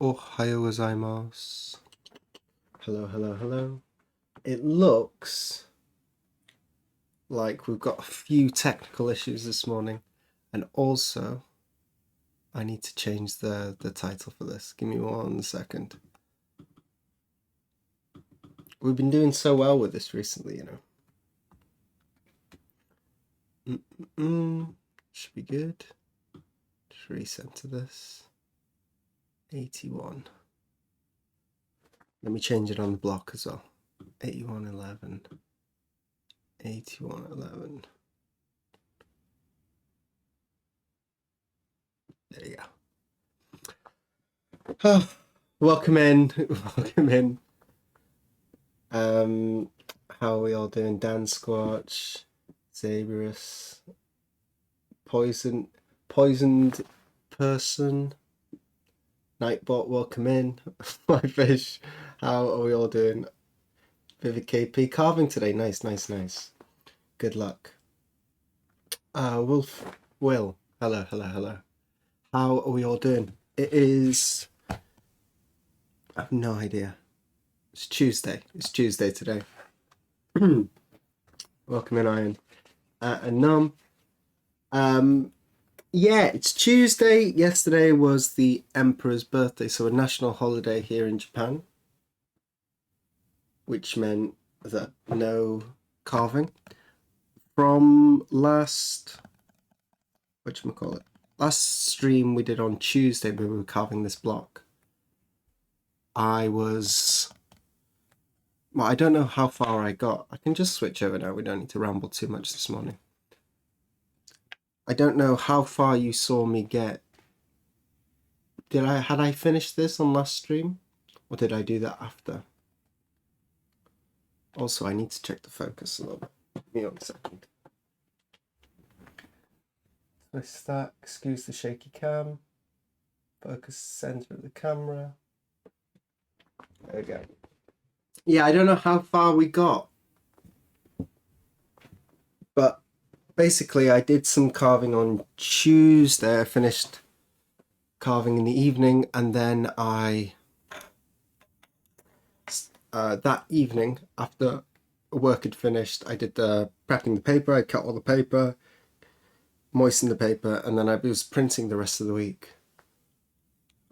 Ohayo gozaimasu. Hello, hello, hello. It looks like we've got a few technical issues this morning, and also I need to change the title for this. Give me 1 second. We've been doing so well with this recently, you know. Should be good. Just recenter this. 81. Let me change it on the block as well. 8111. 8111. There you go. Oh, welcome in. Welcome in. How are we all doing? Dan Squatch, Zabrus, poisoned person, Nightbot, welcome in. My fish, how are we all doing? Vivid KP, carving today, nice. Good luck. Will, hello. How are we all doing? It is, I have no idea. It's Tuesday today. Welcome in, Iron. And Num. Yeah, it's Tuesday. Yesterday was the Emperor's birthday, so a national holiday here in Japan, which meant that no carving. From last stream we did on Tuesday, where we were carving this block, I don't know how far I got. I can just switch over now. We don't need to ramble too much this morning. I don't know how far you saw me get. Had I finished this on last stream, or did I do that after? Also, I need to check the focus a little bit. Give me 1 second. Let's start. Excuse the shaky cam. Focus center of the camera. There we go. Yeah, I don't know how far we got, but basically I did some carving on Tuesday. I finished carving in the evening, and then that evening, after work had finished, I did the prepping the paper. I cut all the paper, moistened the paper, and then I was printing the rest of the week.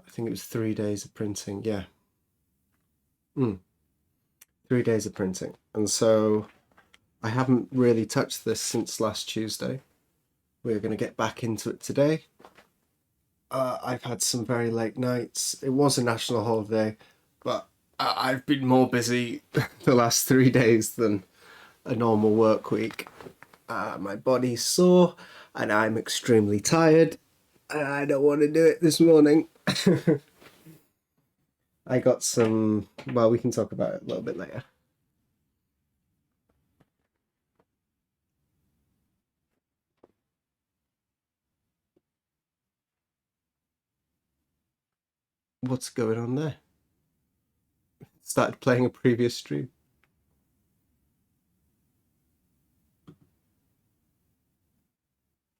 I think it was 3 days of printing. Yeah. 3 days of printing. And so I haven't really touched this since last Tuesday. We're going to get back into it today. I've had some very late nights. It was a national holiday, but I've been more busy the last 3 days than a normal work week. My body's sore and I'm extremely tired, and I don't want to do it this morning. I got some, well, we can talk about it a little bit later. What's going on there? Started playing a previous stream.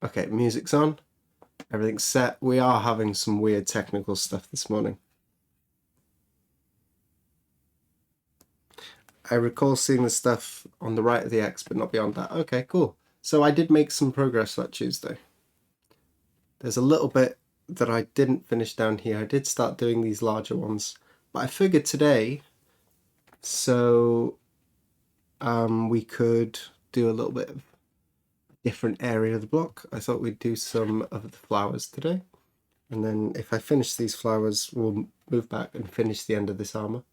Okay, music's on. Everything's set. We are having some weird technical stuff this morning. I recall seeing the stuff on the right of the X, but not beyond that. Okay, cool. So I did make some progress that Tuesday. There's a little bit that I didn't finish down here. I did start doing these larger ones, but I figured today, so we could do a little bit of different area of the block. I thought we'd do some of the flowers today, and then if I finish these flowers, we'll move back and finish the end of this armor.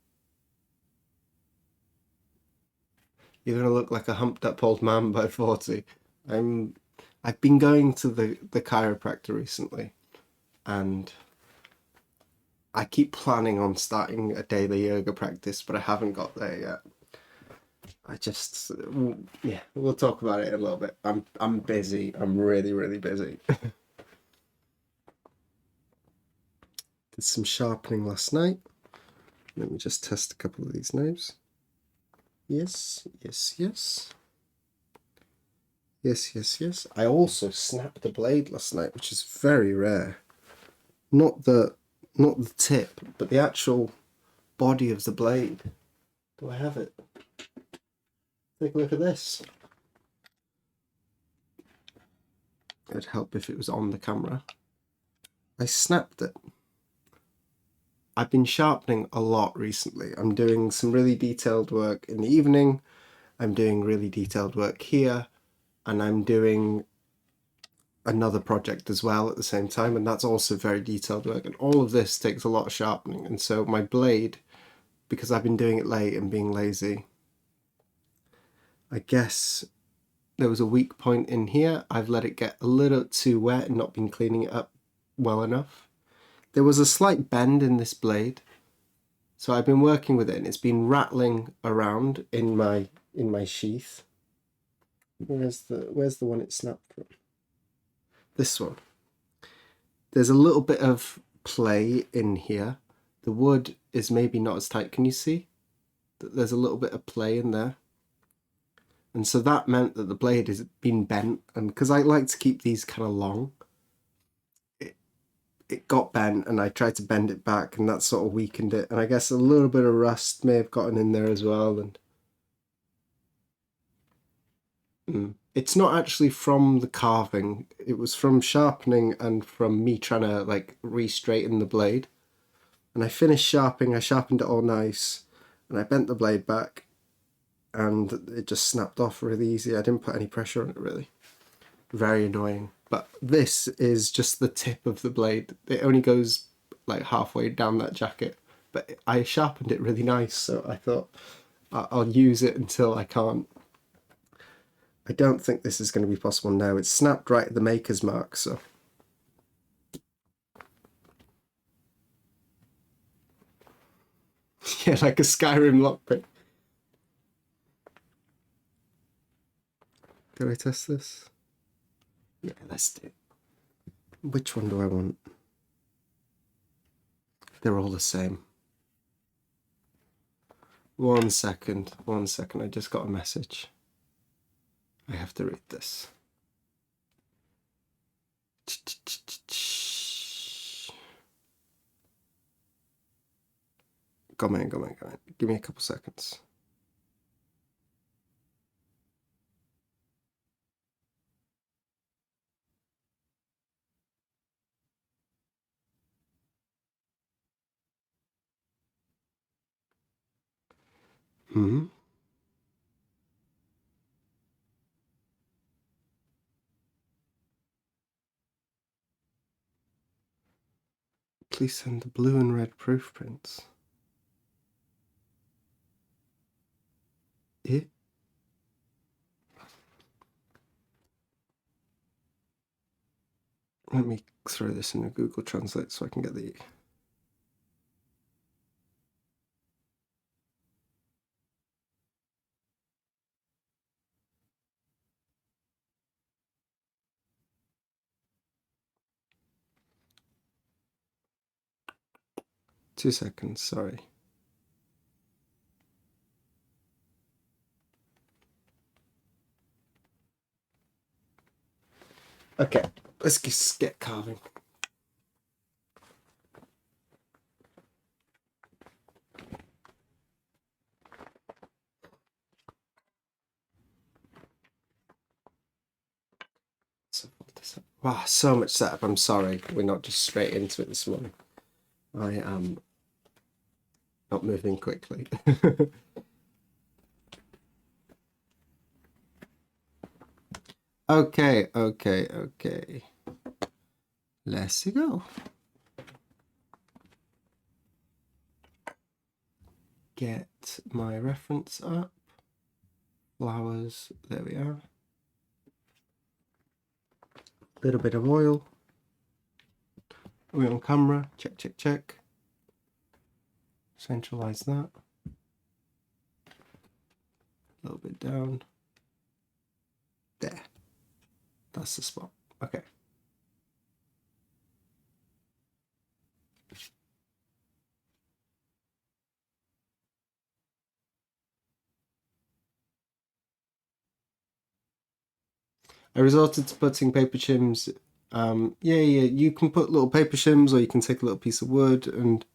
You're gonna look like a humped up old man by 40. I've been going to the chiropractor recently, and I keep planning on starting a daily yoga practice, but I haven't got there yet. Yeah, we'll talk about it in a little bit. I'm busy. I'm really busy. Did some sharpening last night. Let me just test a couple of these knives. Yes. I also snapped a blade last night, which is very rare. Not that not the tip, but the actual body of the blade. Do I have it? Take a look at this. It'd help if it was on the camera. I snapped it. I've been sharpening a lot recently. I'm doing some really detailed work in the evening. I'm doing really detailed work here, and I'm doing another project as well at the same time, and that's also very detailed work, and all of this takes a lot of sharpening. And so my blade, because I've been doing it late and being lazy, I guess there was a weak point in here. I've let it get a little too wet and not been cleaning it up well enough. There was a slight bend in this blade, so I've been working with it, and it's been rattling around in my sheath. Where's the one it snapped from? This one. There's a little bit of play in here. The wood is maybe not as tight. Can you see that there's a little bit of play in there? And so that meant that the blade has been bent, and because I like to keep these kind of long, it got bent, and I tried to bend it back, and that sort of weakened it. And I guess a little bit of rust may have gotten in there as well. And it's not actually from the carving. It was from sharpening and from me trying to like re-straighten the blade. And I finished sharpening. I sharpened it all nice, and I bent the blade back, and it just snapped off really easy. I didn't put any pressure on it really. Very annoying. But this is just the tip of the blade. It only goes like halfway down that jacket, but I sharpened it really nice, so I thought I'll use it until I can't. I don't think this is going to be possible now. It's snapped right at the maker's mark, so. Yeah, like a Skyrim lockpick. Did I test this? Yeah, let's do it. Which one do I want? They're all the same. 1 second, 1 second. I just got a message. I have to read this. Come on. Give me a couple seconds. Please send the blue and red proof prints. It. Let me throw this in a Google Translate so I can get the. Two seconds, sorry. Okay, let's just get carving. Wow, so much setup. I'm sorry, we're not just straight into it this morning. I am not moving quickly. Okay. Let's go. Get my reference up. Flowers, there we are. Little bit of oil. Are we on camera? Check. Centralize that. A little bit down. There. That's the spot. Okay. I resorted to putting paper chims Yeah, you can put little paper shims or you can take a little piece of wood and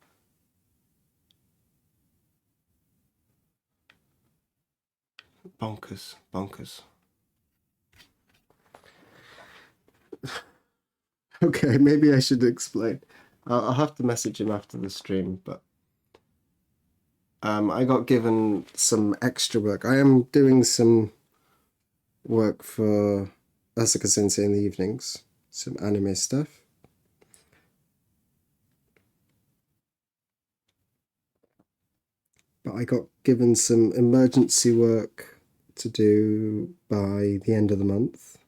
bonkers, bonkers. Okay, maybe I should explain. I'll have to message him after the stream, but I got given some extra work. I am doing some work for Asuka Sensei in the evenings, some anime stuff. But I got given some emergency work to do by the end of the month.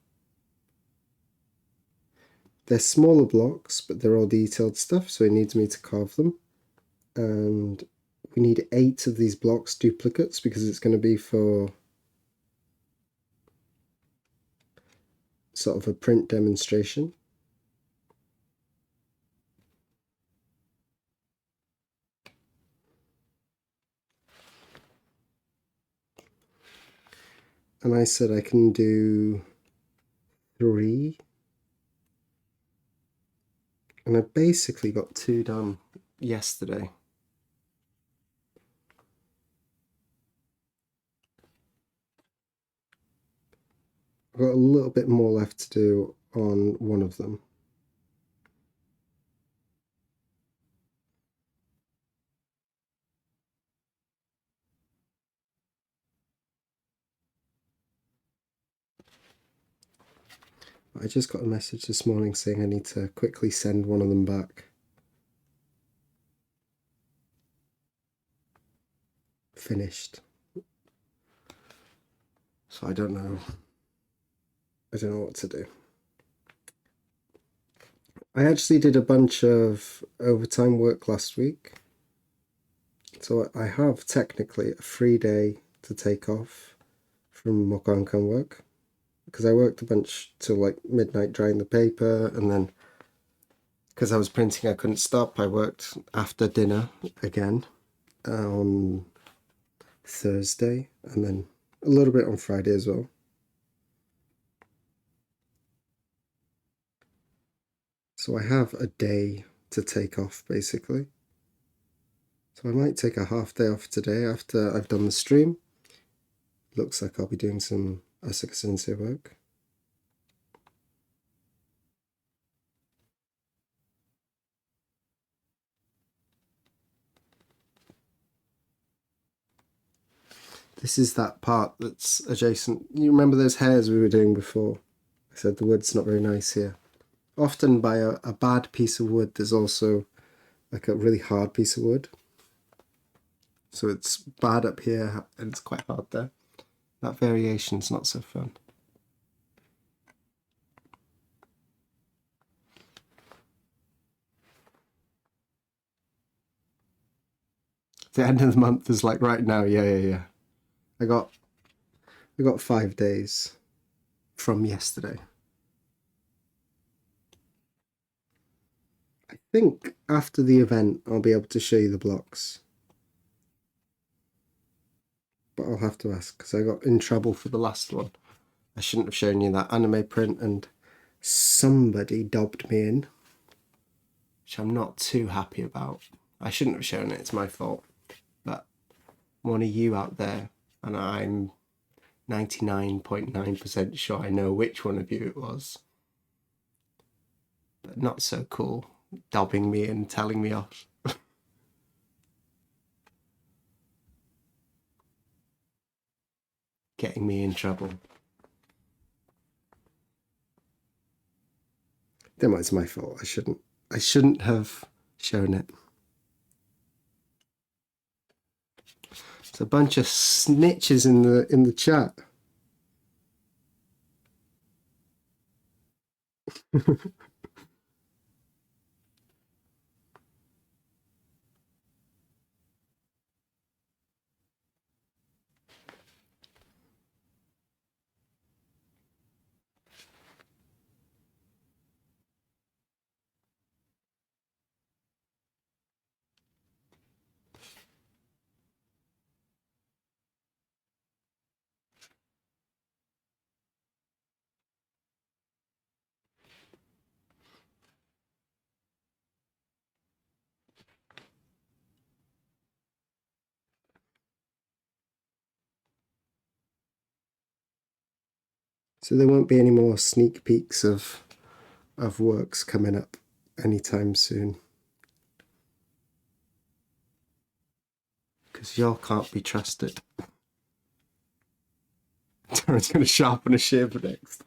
They're smaller blocks, but they're all detailed stuff, so it needs me to carve them. And we need 8 of these blocks duplicates because it's going to be for sort of a print demonstration. And I said I can do 3. And I basically got 2 done yesterday. I've got a little bit more left to do on one of them. I just got a message this morning saying I need to quickly send one of them back. Finished. So I don't know. I don't know what to do. I actually did a bunch of overtime work last week. So I have technically a free day to take off from Mokankan work. Because I worked a bunch till like midnight drying the paper, and then because I was printing I couldn't stop, I worked after dinner again on Thursday, and then a little bit on Friday as well. So I have a day to take off basically. So I might take a half day off today after I've done the stream. Looks like I'll be doing some Asuka Sensei work. This is that part that's adjacent. You remember those hairs we were doing before? I said the wood's not very nice here. Often by a bad piece of wood, there's also like a really hard piece of wood. So it's bad up here and it's quite hard there. That variation's not so fun. The end of the month is like right now. Yeah. I got 5 days from yesterday. I think after the event I'll be able to show you the blocks. But I'll have to ask because I got in trouble for the last one. I shouldn't have shown you that anime print and somebody dobbed me in, which I'm not too happy about. I shouldn't have shown it, it's my fault. But one of you out there, and I'm 99.9% sure I know which one of you it was, but not so cool, dobbing me and telling me off. Getting me in trouble. Then it's my fault. I shouldn't have shown it. It's a bunch of snitches in the chat. So there won't be any more sneak peeks of works coming up anytime soon. Because y'all can't be trusted. Darren's going to sharpen a shiv next.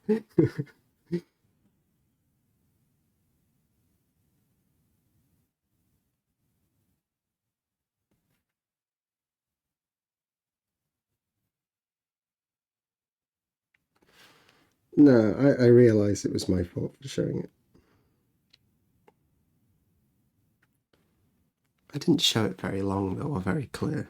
No, I realise it was my fault for showing it. I didn't show it very long though, or very clear.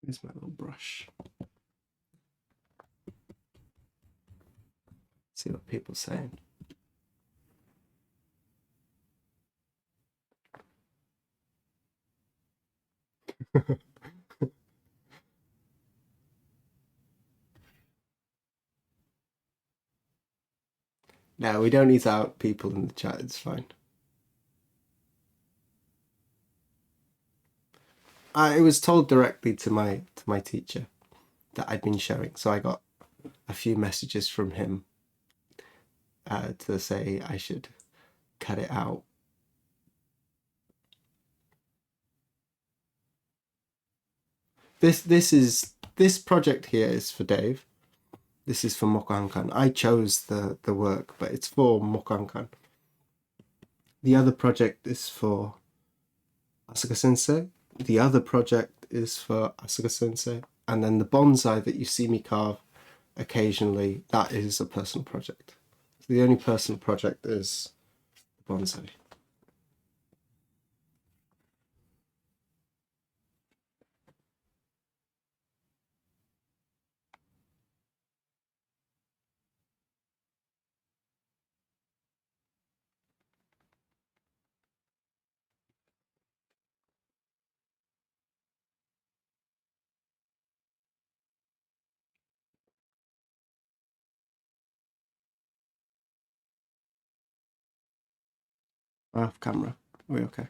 Here's my little brush. See what people are saying. No, we don't need to out people in the chat, it's fine. It was told directly to my teacher that I'd been showing, so I got a few messages from him to say I should cut it out. This project here is for Dave. This is for Mokohankan. I chose the work, but it's for Mokohankan. The other project is for Asuka Sensei. The other project is for Asuka Sensei. And then the bonsai that you see me carve occasionally, that is a personal project. So the only personal project is the bonsai. Off camera. Are we okay?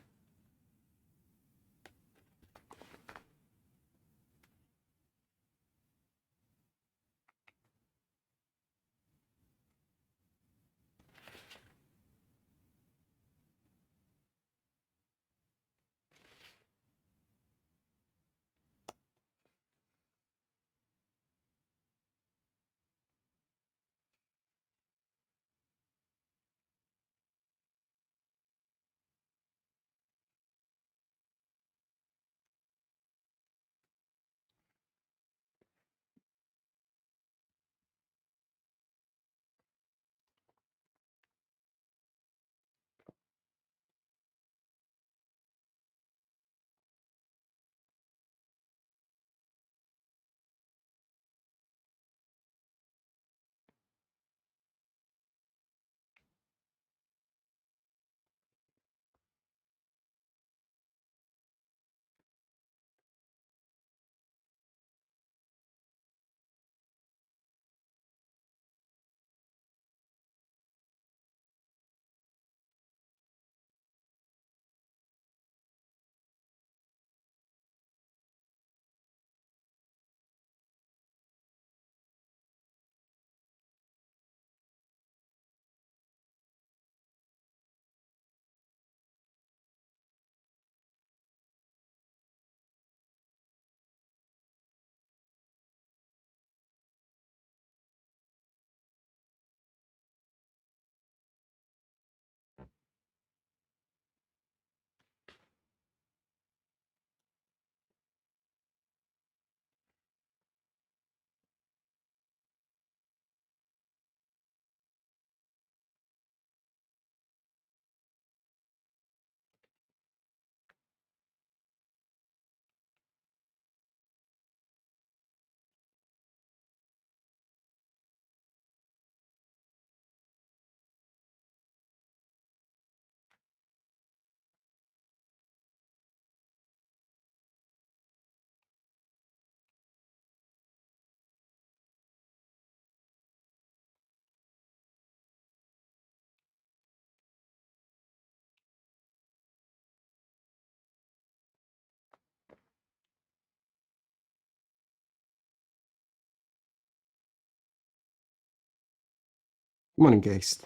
Morning, Geist.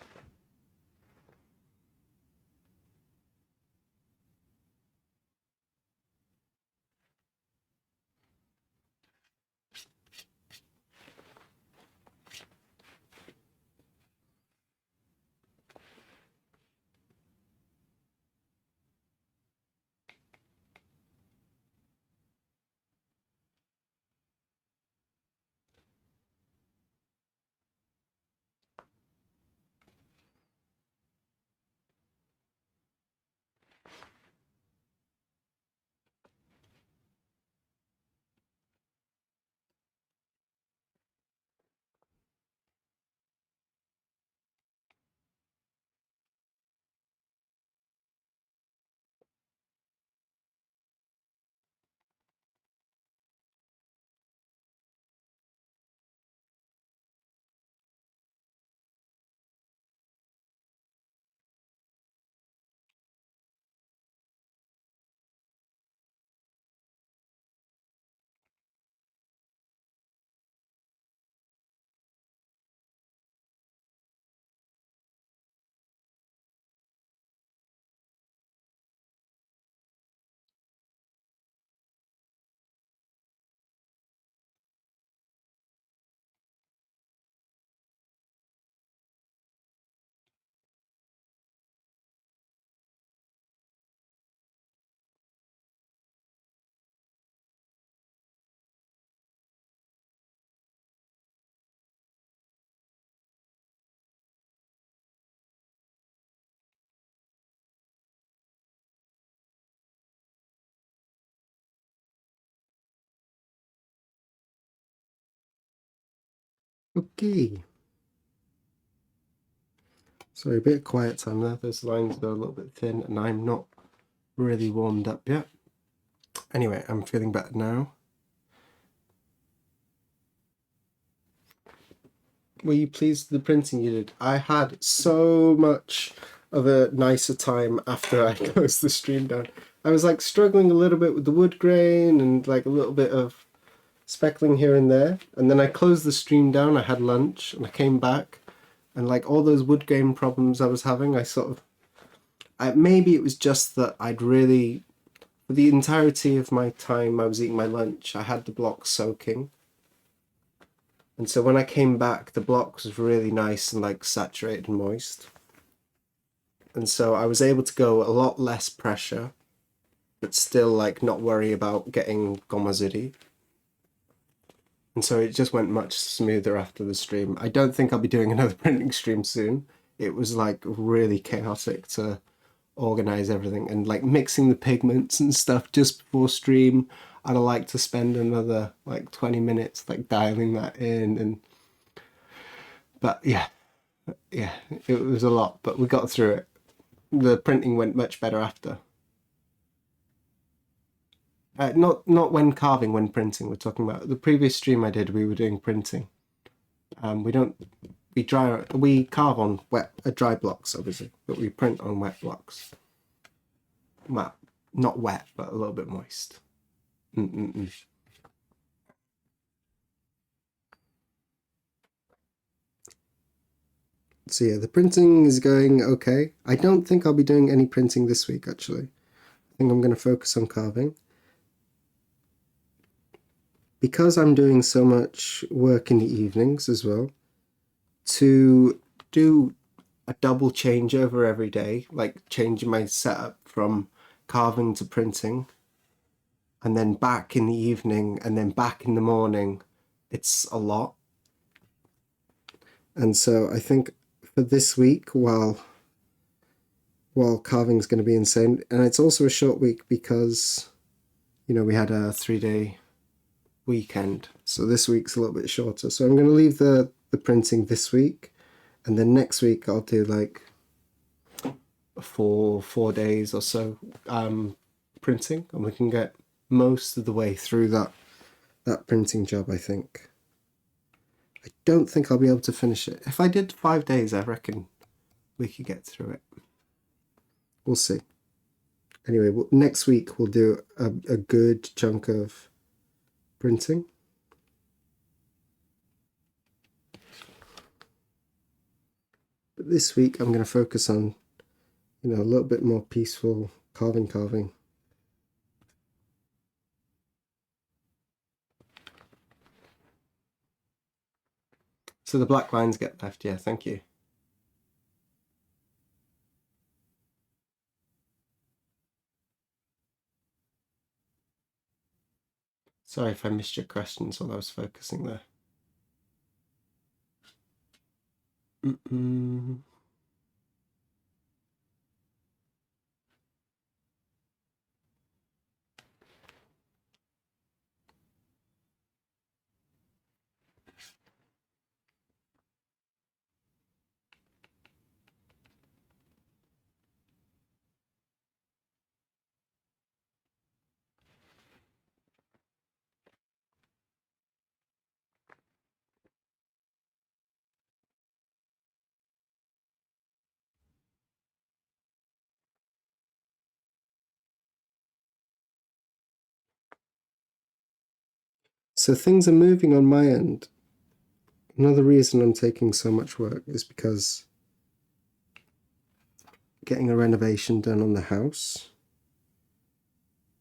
Okay. Sorry, a bit of quiet time there. Those lines are a little bit thin and I'm not really warmed up yet. Anyway, I'm feeling better now. Were you pleased with the printing you did? I had so much of a nicer time after I closed the stream down. I was like struggling a little bit with the wood grain and like a little bit of speckling here and there. And then I closed the stream down, I had lunch and I came back and like all those wood grain problems I was having, I sort of, maybe it was just that I'd really, for the entirety of my time I was eating my lunch, I had the block soaking. And so when I came back, the block was really nice and like saturated and moist. And so I was able to go a lot less pressure, but still like not worry about getting gomazuri. And so it just went much smoother after the stream. I don't think I'll be doing another printing stream soon. It was like really chaotic to organize everything and like mixing the pigments and stuff just before stream. I'd like to spend another like 20 minutes like dialing that in and but yeah, it was a lot, but we got through it. The printing went much better after. Not when carving, when printing. We're talking about the previous stream I did. We were doing printing. We don't we carve on wet dry blocks obviously, but we print on wet blocks. Well, not wet, but a little bit moist. Mm-mm-mm. So yeah, the printing is going okay. I don't think I'll be doing any printing this week actually. I think I'm going to focus on carving. Because I'm doing so much work in the evenings as well, to do a double changeover every day, like changing my setup from carving to printing, and then back in the evening, and then back in the morning, it's a lot. And so I think for this week, while carving is going to be insane, and it's also a short week because, you know, we had a 3-day weekend, so this week's a little bit shorter. So I'm going to leave the printing this week, and then next week I'll do like for 4 days or so printing, and we can get most of the way through that printing job. I think I don't think I'll be able to finish it. If I did 5 days, I reckon we could get through it. We'll see. Anyway, next week we'll do a good chunk of printing. But this week I'm going to focus on, a little bit more peaceful carving. So the black lines get left, yeah, thank you. Sorry if I missed your questions while I was focusing there. So things are moving on my end. Another reason I'm taking so much work is because getting a renovation done on the house,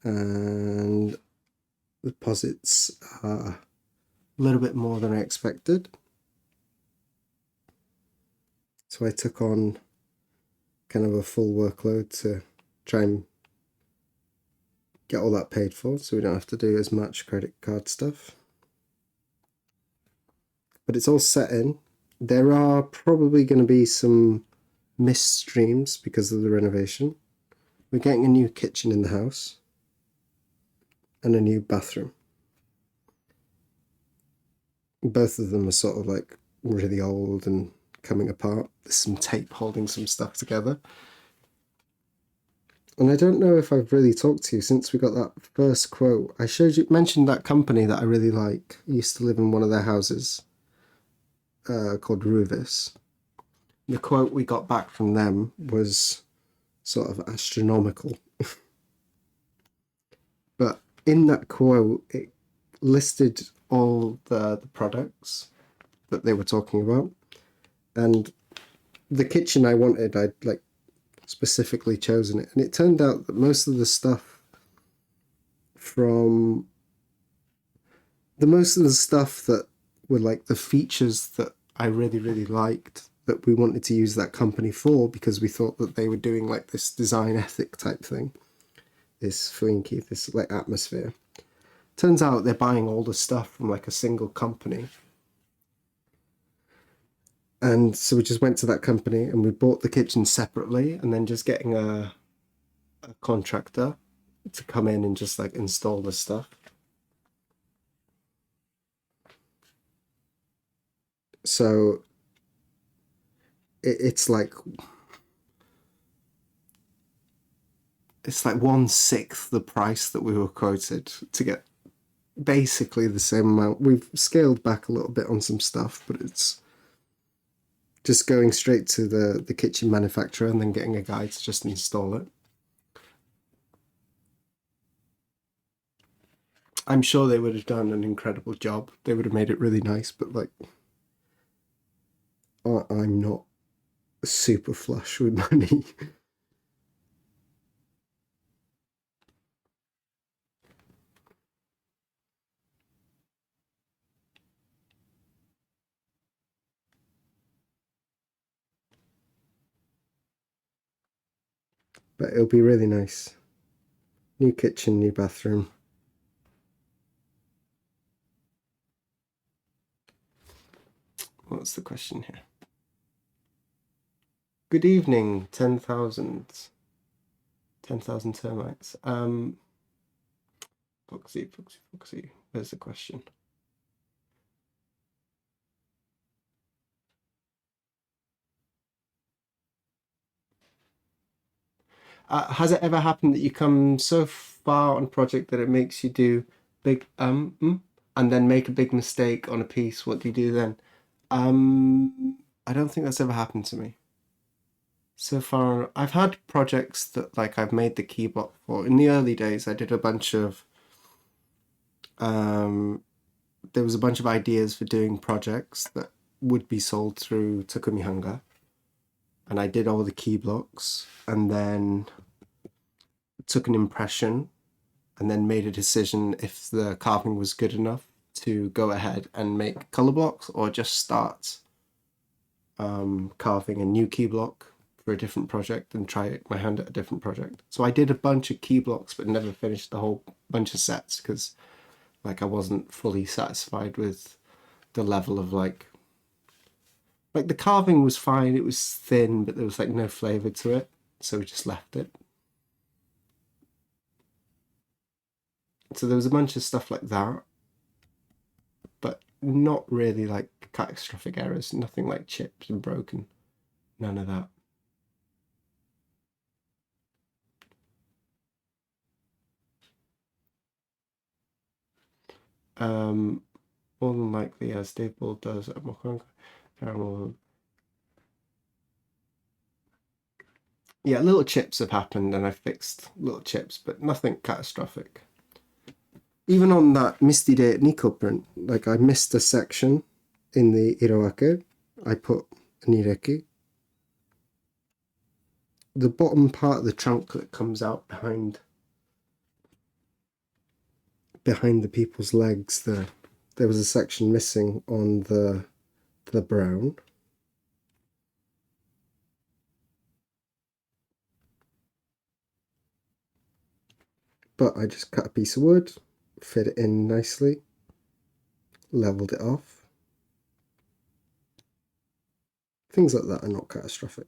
and the deposits are a little bit more than I expected. So I took on kind of a full workload to try and get all that paid for, so we don't have to do as much credit card stuff. But it's all set in. There are probably going to be some missed streams because of the renovation. We're getting a new kitchen in the house and a new bathroom. Both of them are sort of like really old and coming apart. There's some tape holding some stuff together. And I don't know if I've really talked to you since we got that first quote. I mentioned that company that I really like. I used to live in one of their houses called Ruvis. The quote we got back from them was sort of astronomical. But in that quote, it listed all the products that they were talking about. And the kitchen I wanted, I'd like specifically chosen it. And it turned out that most of the stuff that were like the features that I really, really liked, that we wanted to use that company for, because we thought that they were doing like this design ethic type thing, this雰囲気, this like atmosphere. Turns out they're buying all the stuff from like a single company. And so we just went to that company and we bought the kitchen separately, and then just getting a contractor to come in and just like install the stuff. So it's like 1/6 the price that we were quoted to get basically the same amount. We've scaled back a little bit on some stuff, but it's just going straight to the kitchen manufacturer and then getting a guy to just install it. I'm sure they would have done an incredible job. They would have made it really nice, but like, I'm not super flush with money. But it'll be really nice. New kitchen, new bathroom. What's the question here? Good evening, 10,000 termites. Foxy. Where's the question? Has it ever happened that you come so far on a project that it makes you do big and then make a big mistake on a piece? What do you do then? I don't think that's ever happened to me. So far, I've had projects that like I've made the key block for. In the early days, I did a bunch of there was a bunch of ideas for doing projects that would be sold through Takumi Hanga. and I did all the key blocks, and then took an impression, and then made a decision if the carving was good enough to go ahead and make color blocks or just start carving a new key block for a different project and try my hand at a different project. So I did a bunch of key blocks but never finished the whole bunch of sets because like I wasn't fully satisfied with the level of like the carving was fine, it was thin, but there was like no flavor to it, so we just left it. So there was a bunch of stuff like that, but not really like catastrophic errors, nothing like chipped and broken, none of that. More than likely, as Dave Ball does at Mokonga. Yeah, little chips have happened and I fixed little chips, but nothing catastrophic. Even on that Misty Day at Nico print, like I missed a section in the Iroake, I put a Nireki. The bottom part of the trunk that comes out behind the people's legs, there was a section missing on the brown. But I just cut a piece of wood, fit it in nicely, leveled it off. Things like that are not catastrophic.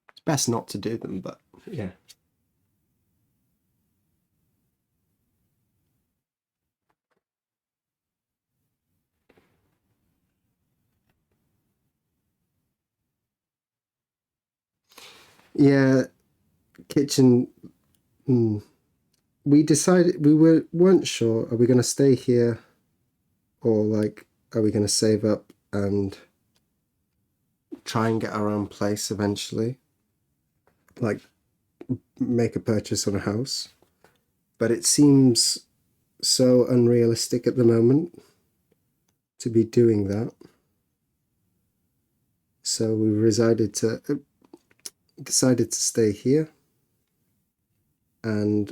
It's best not to do them, but yeah. Yeah, kitchen. We decided weren't sure. Are we going to stay here, or like are we going to save up and try and get our own place eventually? Like make a purchase on a house, but it seems so unrealistic at the moment to be doing that. So we decided to stay here, and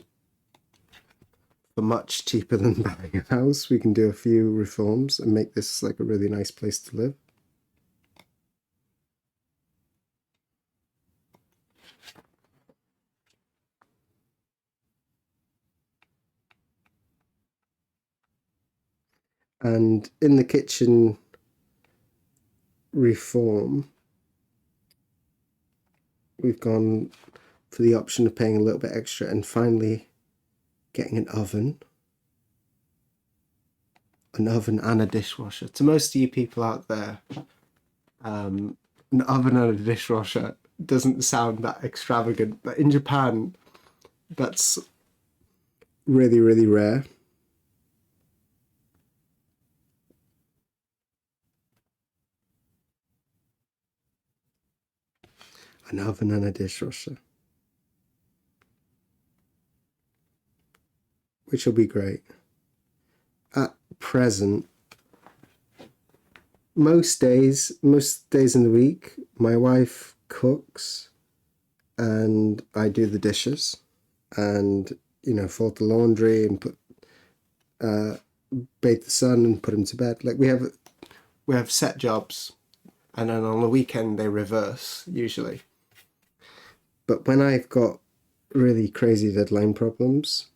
for much cheaper than buying a house, we can do a few reforms and make this like a really nice place to live. And in the kitchen reform, we've gone for the option of paying a little bit extra and finally getting an oven and a dishwasher. To most of you people out there, an oven and a dishwasher doesn't sound that extravagant, but in Japan, that's really, really rare. An oven and a dishwasher, which will be great. At present, most days in the week, my wife cooks and I do the dishes and, fold the laundry and bathe the son and put him to bed. Like we have set jobs, and then on the weekend they reverse usually. But when I've got really crazy deadline problems,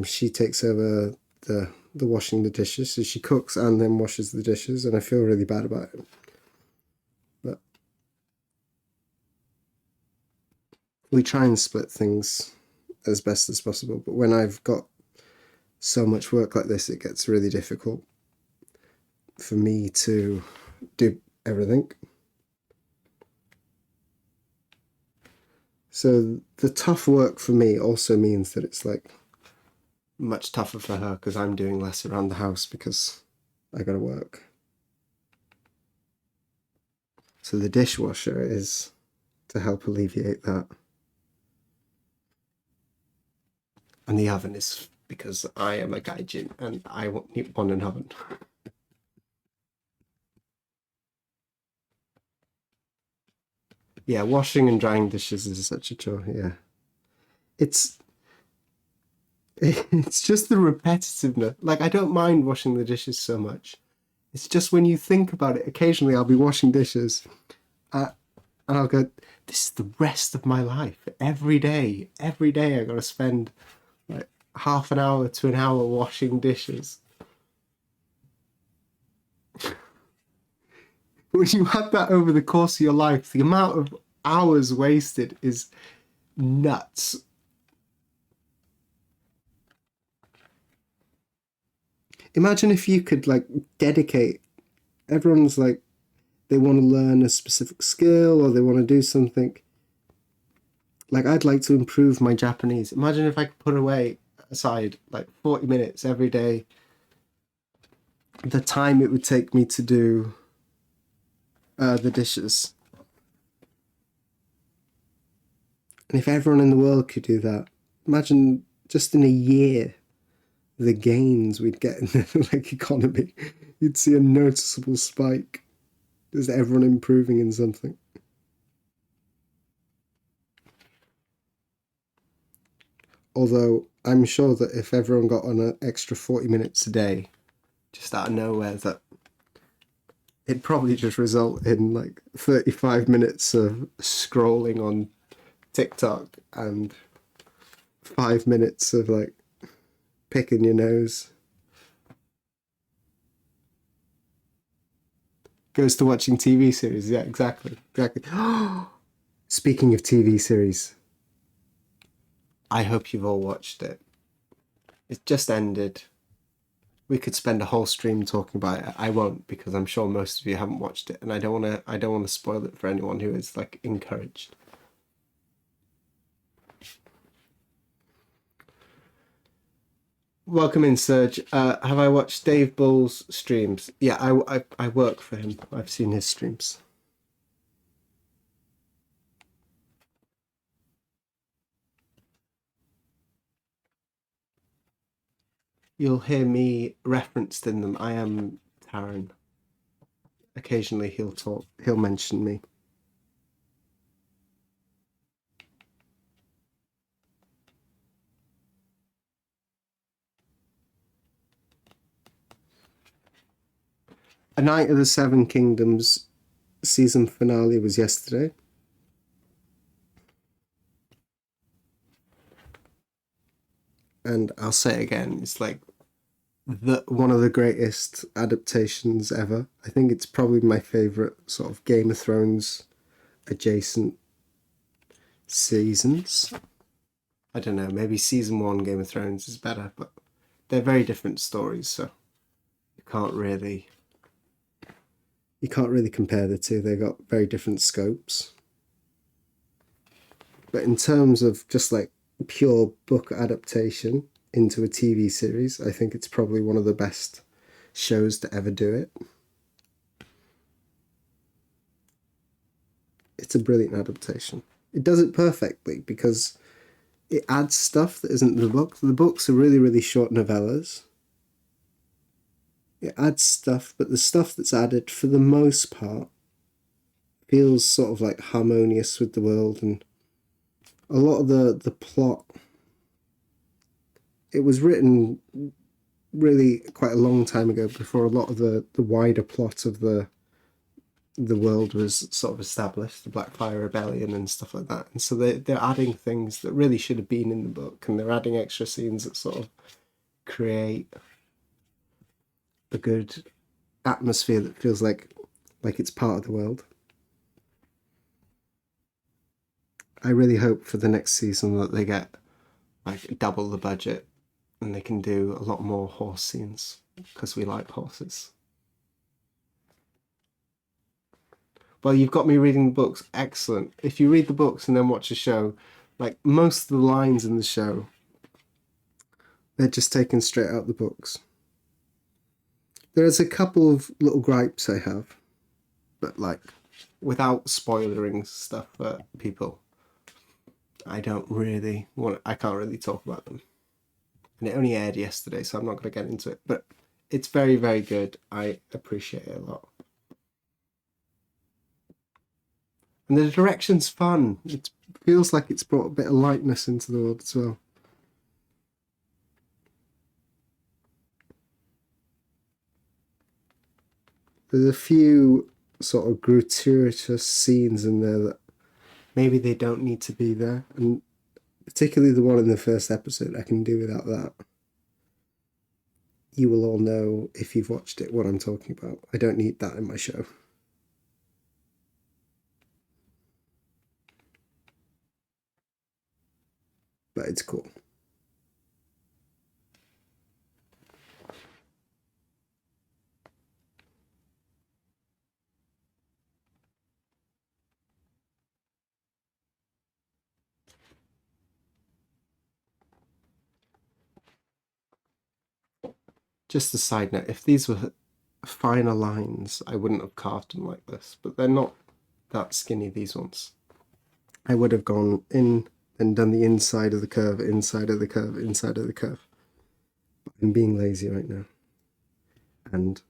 she takes over the washing the dishes. So she cooks and then washes the dishes, and I feel really bad about it. But we try and split things as best as possible. But when I've got so much work like this, it gets really difficult for me to do everything. So the tough work for me also means that it's like much tougher for her because I'm doing less around the house because I gotta work. So the dishwasher is to help alleviate that. And the oven is because I am a gaijin and I want an oven. Yeah, washing and drying dishes is such a chore. Yeah, it's it's just the repetitiveness. Like I don't mind washing the dishes so much. It's just when you think about it. Occasionally, I'll be washing dishes, and I'll go, "This is the rest of my life. Every day, I got to spend like half an hour to an hour washing dishes." When you add that over the course of your life, the amount of hours wasted is nuts. Imagine if you could like dedicate, everyone's like they want to learn a specific skill or they want to do something. Like I'd like to improve my Japanese. Imagine if I could put away aside like 40 minutes every day, the time it would take me to do the dishes. And if everyone in the world could do that, imagine just in a year the gains we'd get in the like economy. You'd see a noticeable spike. Is everyone improving in something? Although I'm sure that if everyone got on an extra 40 minutes a day, just out of nowhere, that it'd probably just result in like 35 minutes of scrolling on TikTok and 5 minutes of like picking your nose. Goes to watching TV series. Yeah, exactly. Exactly. Speaking of TV series, I hope you've all watched it. It just ended. We could spend a whole stream talking about it. I won't because I'm sure most of you haven't watched it, and I don't want to spoil it for anyone who is like encouraged. Welcome in, Serge. Have I watched Dave Bull's streams? Yeah, I work for him. I've seen his streams. You'll hear me referenced in them. I am Taran. Occasionally he'll mention me. A Night of the Seven Kingdoms season finale was yesterday. And I'll say it again, it's like one of the greatest adaptations ever. I think it's probably my favorite sort of Game of Thrones adjacent seasons. I don't know, maybe season 1 Game of Thrones is better, but they're very different stories, so you can't really compare the two. They got very different scopes. But in terms of just like pure book adaptation into a TV series, I think it's probably one of the best shows to ever do it. It's a brilliant adaptation. It does it perfectly because it adds stuff that isn't in the book. The books are really, really short novellas. It adds stuff, but the stuff that's added, for the most part, feels sort of like harmonious with the world, and a lot of the plot, it was written really quite a long time ago before a lot of the wider plot of the world was sort of established, the Blackfire Rebellion and stuff like that. And so they're adding things that really should have been in the book, and they're adding extra scenes that sort of create a good atmosphere that feels like it's part of the world. I really hope for the next season that they get like double the budget and they can do a lot more horse scenes because we like horses. Well, you've got me reading the books. Excellent. If you read the books and then watch a show, like most of the lines in the show, they're just taken straight out of the books. There's a couple of little gripes I have, but like without spoilering stuff for people, I can't really talk about them. and it only aired yesterday, so I'm not going to get into it. But it's very, very good. I appreciate it a lot. And the direction's fun. It feels like it's brought a bit of lightness into the world as well. There's a few sort of gratuitous scenes in there that maybe they don't need to be there, and particularly the one in the first episode, I can do without that. You will all know, if you've watched it, what I'm talking about. I don't need that in my show. But it's cool. Just a side note, if these were finer lines, I wouldn't have carved them like this, but they're not that skinny, these ones. I would have gone in and done the inside of the curve, inside of the curve, inside of the curve. But I'm being lazy right now. And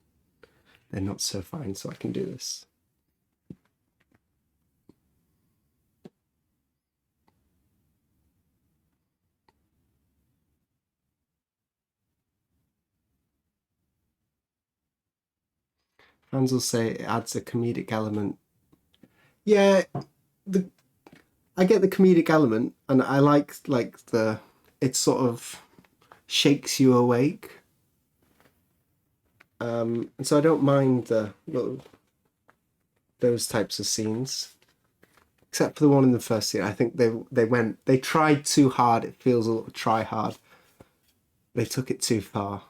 they're not so fine, so I can do this. Fans will say it adds a comedic element. Yeah, I get the comedic element, and I like the it sort of shakes you awake. And so I don't mind those types of scenes, except for the one in the first scene. I think they tried too hard. It feels a little try hard. They took it too far.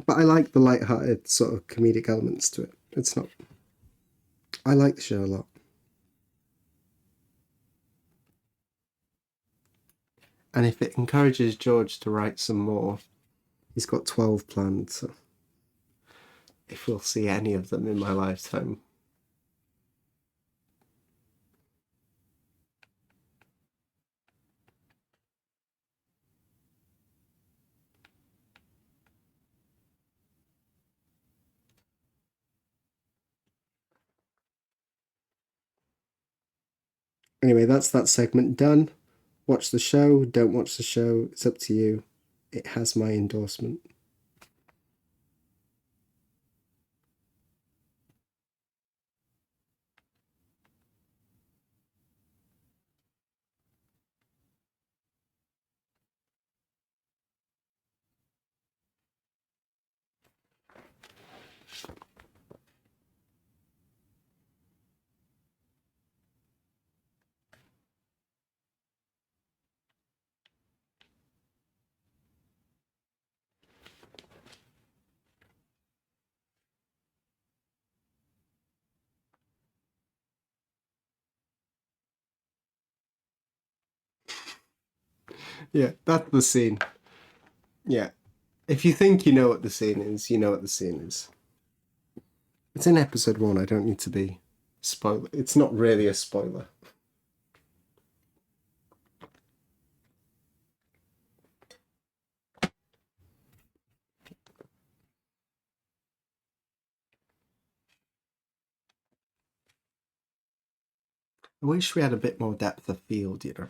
But I like the light-hearted sort of comedic elements to it. It's not. I like the show a lot. And if it encourages George to write some more, he's got 12 planned, so if we'll see any of them in my lifetime. Anyway, that's that segment done. Watch the show, don't watch the show, it's up to you. It has my endorsement. Yeah, that's the scene. Yeah. If you think you know what the scene is, you know what the scene is. It's in episode 1, I don't need to be spoiler. It's not really a spoiler. I wish we had a bit more depth of field, you know.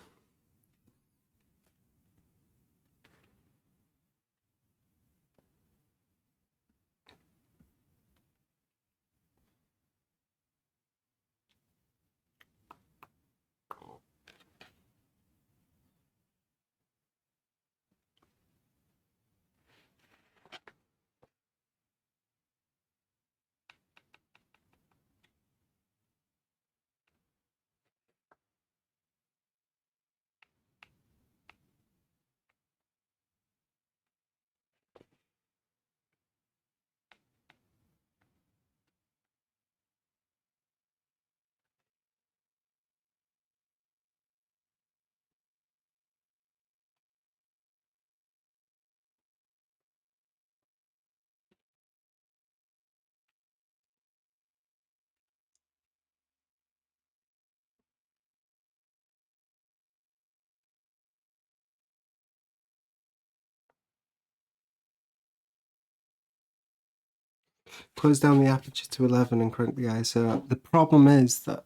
Close down the aperture to 11 and crank the ISO up. The problem is that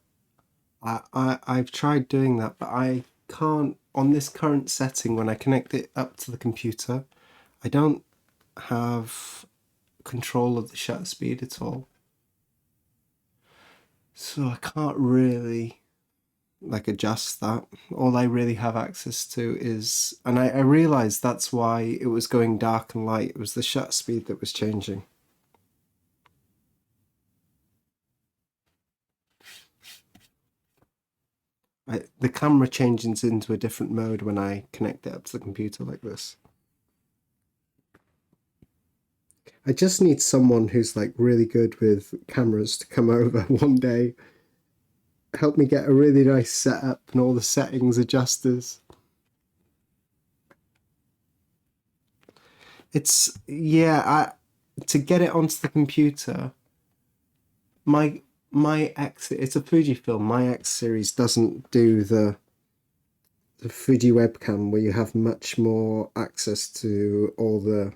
I've tried doing that, but I can't, on this current setting, when I connect it up to the computer, I don't have control of the shutter speed at all. So I can't really adjust that. All I really have access to is, and I realized that's why it was going dark and light. It was the shutter speed that was changing. The camera changes into a different mode when I connect it up to the computer like this. I just need someone who's really good with cameras to come over one day, help me get a really nice setup and all the settings adjusters. It's, yeah, to get it onto the computer, my X, it's a Fujifilm, my X series doesn't do the Fuji webcam where you have much more access to all the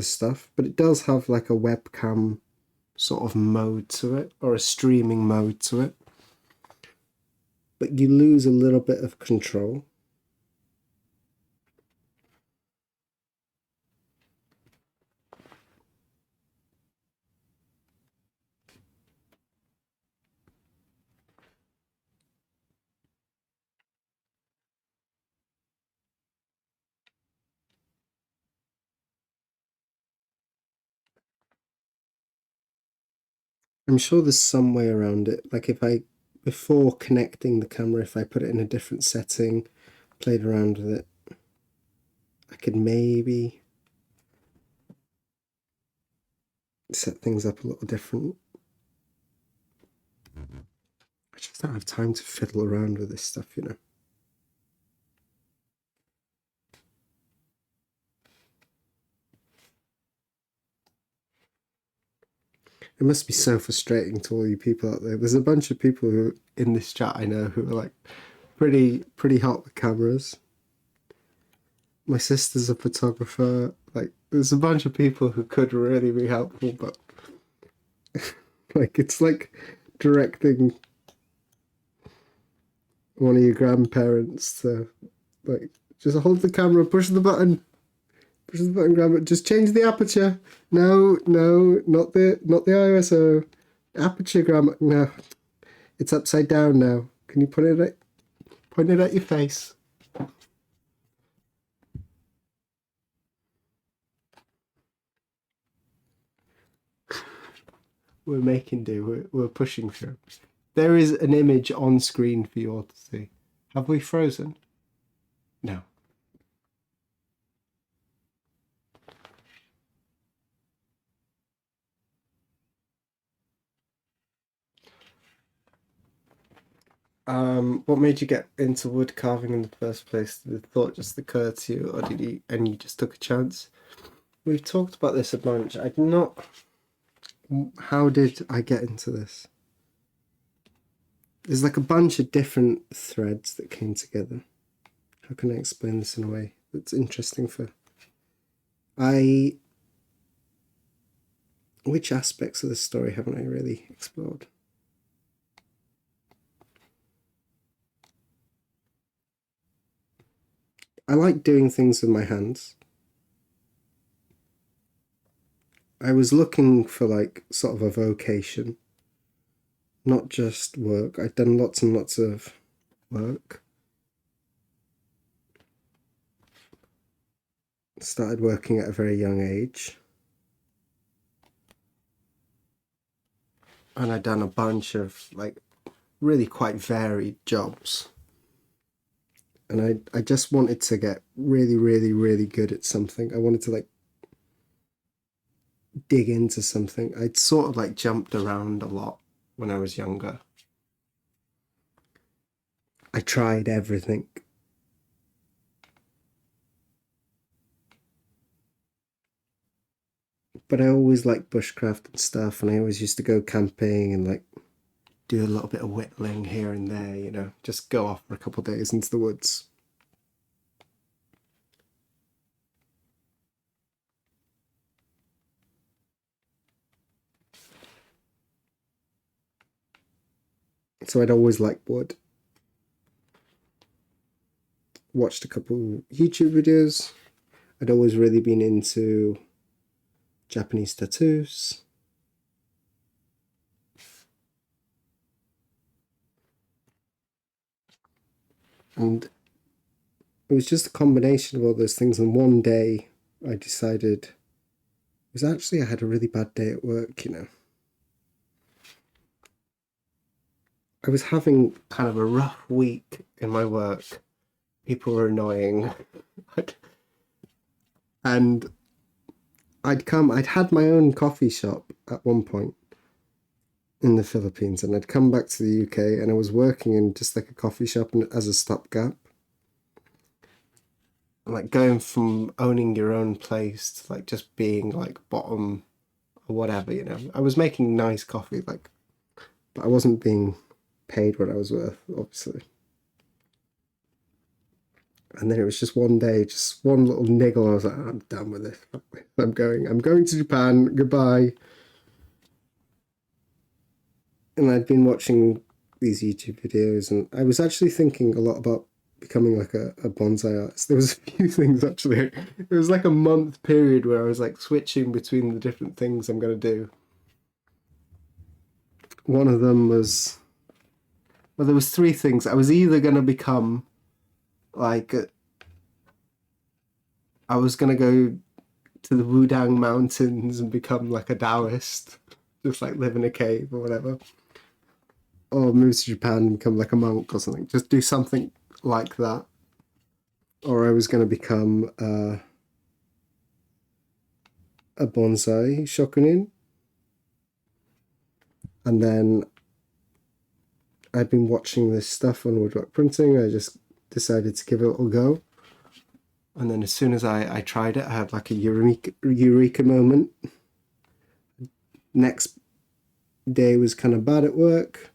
stuff, but it does have a webcam sort of mode to it, or a streaming mode to it, but you lose a little bit of control. I'm sure there's some way around it. If before connecting the camera, if I put it in a different setting, played around with it, I could maybe set things up a little different. I just don't have time to fiddle around with this stuff, you know. It must be so frustrating to all you people out there. There's a bunch of people who in this chat I know who are pretty hot with cameras. My sister's a photographer. There's a bunch of people who could really be helpful, but it's like directing one of your grandparents to just hold the camera, push the button, grab it, just change the aperture. No, not the ISO. Aperture, grandma. No, it's upside down now. Can you point it at your face? We're making do. We're pushing through. There is an image on screen for you all to see. Have we frozen? No. What made you get into wood carving in the first place? Did the thought just occur to you, or did you just took a chance? We've talked about this a bunch. I do not. How did I get into this? There's a bunch of different threads that came together. How can I explain this in a way that's interesting for... Which aspects of the story haven't I really explored? I like doing things with my hands. I was looking for sort of a vocation, not just work. I'd done lots and lots of work. Started working at a very young age. And I'd done a bunch of really quite varied jobs. And I just wanted to get really, really, really good at something. I wanted to dig into something. I'd sort of jumped around a lot when I was younger. I tried everything. But I always liked bushcraft and stuff, and I always used to go camping and do a little bit of whittling here and there, you know, just go off for a couple of days into the woods. So I'd always liked wood. Watched a couple YouTube videos. I'd always really been into Japanese tattoos. And it was just a combination of all those things. And one day I decided, it was actually, I had a really bad day at work, you know. I was having kind of a rough week in my work. People were annoying. And I'd had my own coffee shop at one point in the Philippines, and I'd come back to the UK and I was working in just like a coffee shop as a stopgap. Like going from owning your own place to like just being like bottom or whatever, you know. I was making nice coffee, like, but I wasn't being paid what I was worth, obviously. And then it was just one day, just one little niggle. I was like, I'm done with this. I'm going to Japan. Goodbye. And I'd been watching these YouTube videos, and I was actually thinking a lot about becoming like a bonsai artist. There was a few things actually. It was like a month period where I was like switching between the different things I'm going to do. One of them was, well, there was three things. I was either going to become like, I was going to go to the Wudang Mountains and become like a Taoist, just like live in a cave or whatever. Or move to Japan and become like a monk or something. Just do something like that. Or I was going to become a bonsai shokunin. And then I'd been watching this stuff on woodblock printing. I just decided to give it a little go. And then as soon as I tried it, I had like a eureka moment. Next day was kind of bad at work.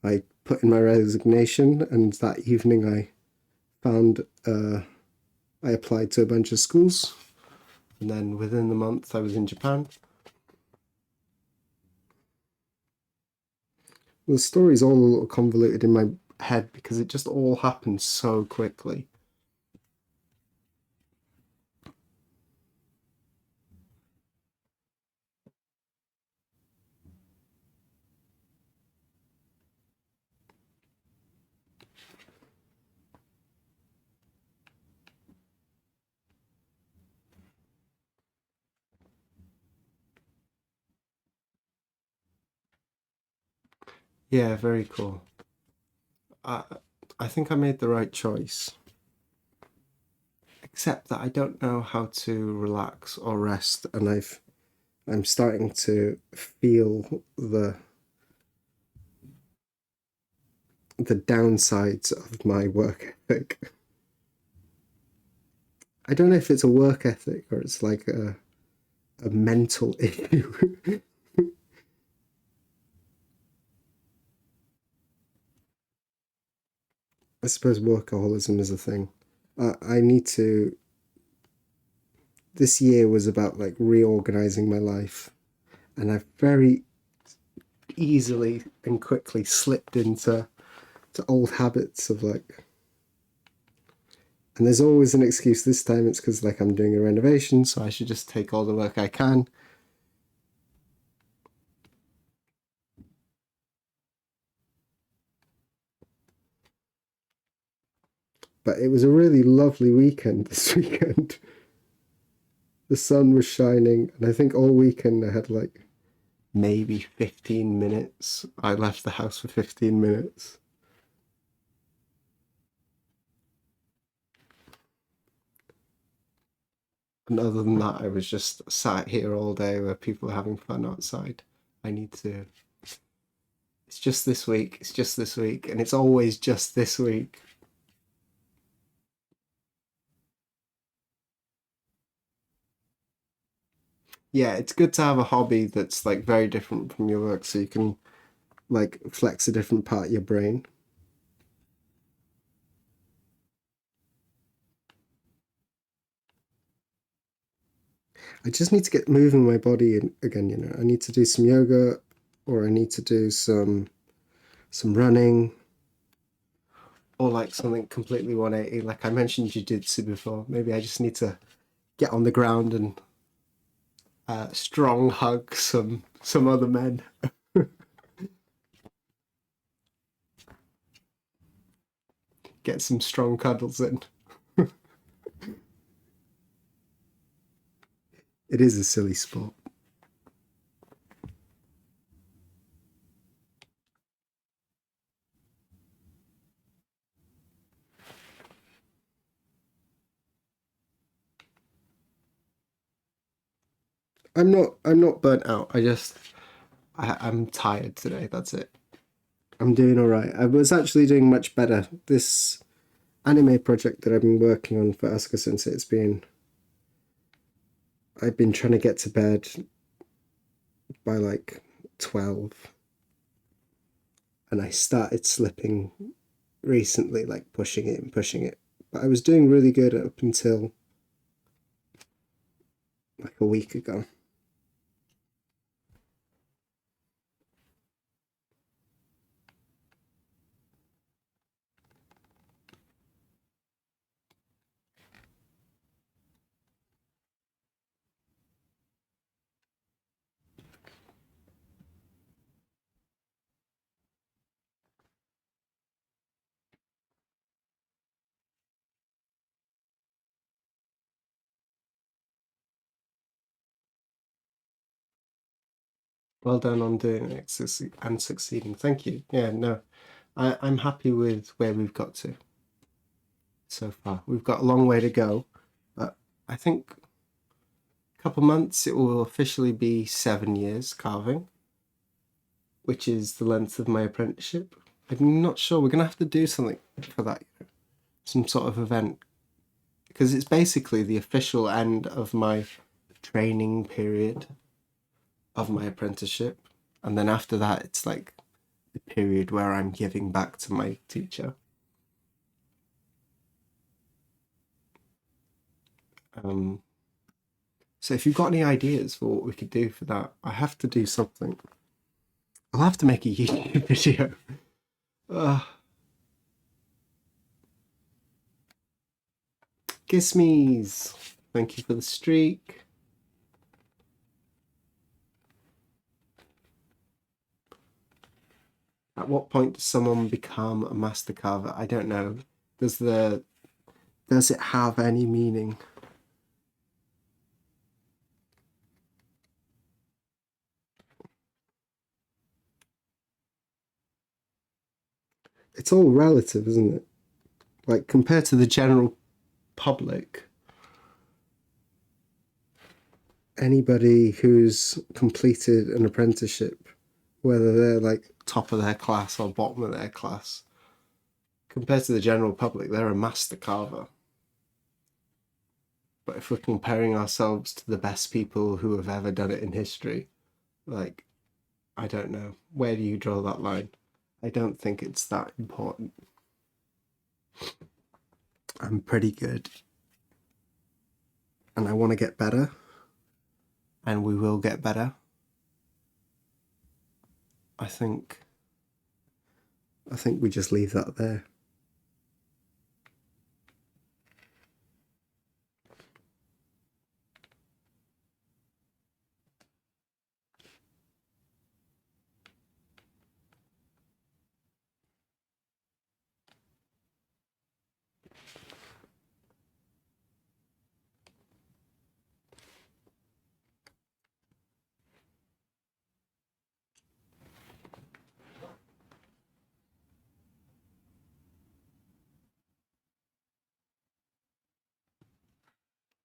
I put in my resignation, and that evening I found I applied to a bunch of schools, and then within the month I was in Japan. The story's all a little convoluted in my head because it just all happened so quickly. Yeah, very cool. I think I made the right choice. Except that I don't know how to relax or rest, and I'm starting to feel the downsides of my work ethic. I don't know if it's a work ethic or it's like a mental issue. I suppose workaholism is a thing. I need to. This year was about like reorganizing my life, and I've very easily and quickly slipped into old habits of like. And there's always an excuse. This time it's because like I'm doing a renovation, so I should just take all the work I can. But it was a really lovely weekend this weekend. The sun was shining, and I think all weekend I had like maybe 15 minutes. I left the house for 15 minutes. And other than that, I was just sat here all day where people are having fun outside. I need to. It's just this week. It's just this week. And it's always just this week. Yeah, it's good to have a hobby that's like very different from your work so you can like flex a different part of your brain. I just need to get moving my body again, you know. I need to do some yoga or I need to do some some running, or like something completely 180. Like I mentioned jiu-jitsu before. Maybe I just need to get on the ground and strong hug some other men. Get some strong cuddles in. It is a silly sport. I'm not burnt out. I'm tired today. That's it. I'm doing all right. I was actually doing much better. This anime project that I've been working on for Asuka Sensei, I've been trying to get to bed by like 12, and I started slipping recently, like pushing it and pushing it. But I was doing really good up until like a week ago. Well done on doing it and succeeding. Thank you. Yeah, no, I'm happy with where we've got to so far. We've got a long way to go, but I think a couple months it will officially be 7 years carving, which is the length of my apprenticeship. I'm not sure. We're gonna have to do something for that, some sort of event, because it's basically the official end of my training period of my apprenticeship, and then after that, it's like the period where I'm giving back to my teacher. So if you've got any ideas for what we could do for that, I have to do something. I'll have to make a YouTube video. Gizmies, thank you for the streak. At what point does someone become a master carver? I don't know. Does it have any meaning? It's all relative, isn't it? Like compared to the general public, anybody who's completed an apprenticeship, whether they're like top of their class or bottom of their class, compared to the general public, they're a master carver. But if we're comparing ourselves to the best people who have ever done it in history, like, I don't know. Where do you draw that line? I don't think it's that important. I'm pretty good. And I want to get better. And we will get better. I think we just leave that there.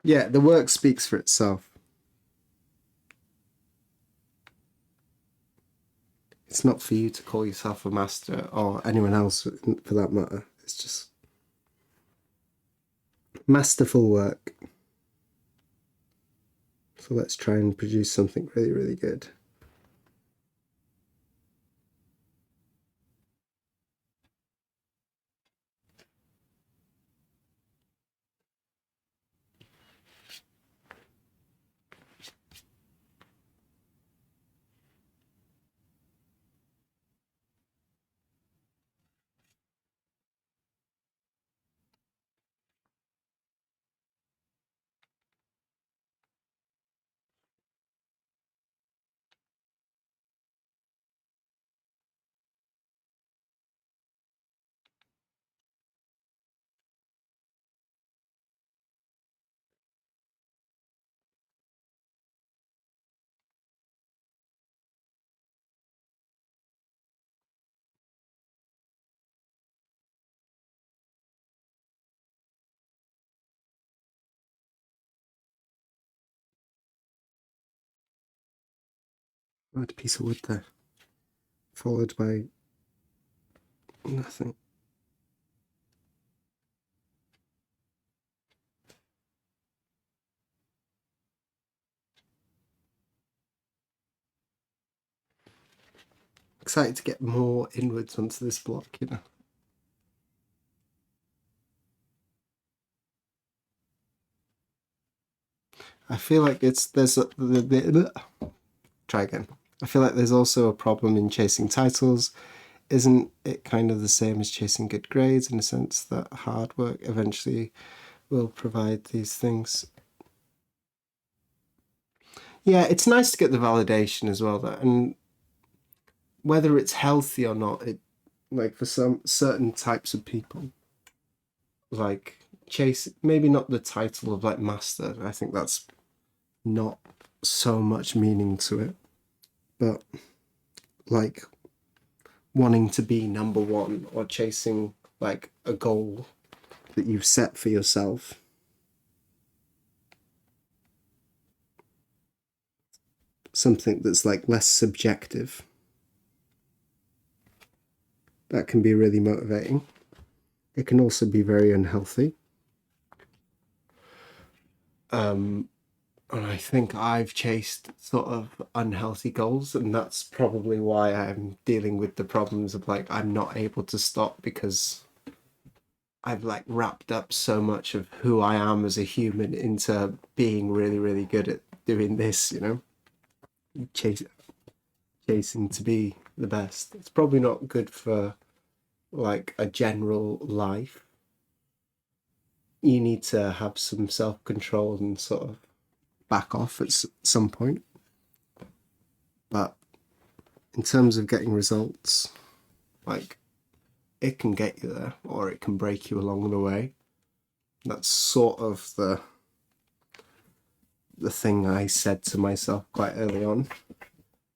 Yeah, the work speaks for itself. It's not for you to call yourself a master or anyone else for that matter. It's just masterful work. So let's try and produce something really, really good. Add a piece of wood there, followed by nothing. Excited to get more inwards onto this block, you know. I feel like try again. I feel like there's also a problem in chasing titles. Isn't it kind of the same as chasing good grades in a sense that hard work eventually will provide these things? Yeah, it's nice to get the validation as well, though, and whether it's healthy or not, it like for some certain types of people, like chase maybe not the title of like master. I think that's not so much meaning to it, but like wanting to be number one or chasing like a goal that you've set for yourself. Something that's like less subjective. That can be really motivating. It can also be very unhealthy. And I think I've chased sort of unhealthy goals, and that's probably why I'm dealing with the problems of like I'm not able to stop because I've like wrapped up so much of who I am as a human into being really, really good at doing this, you know, Chase, chasing to be the best. It's probably not good for like a general life. You need to have some self control and sort of back off at some point. But in terms of getting results, like it can get you there or it can break you along the way. That's sort of the thing I said to myself quite early on.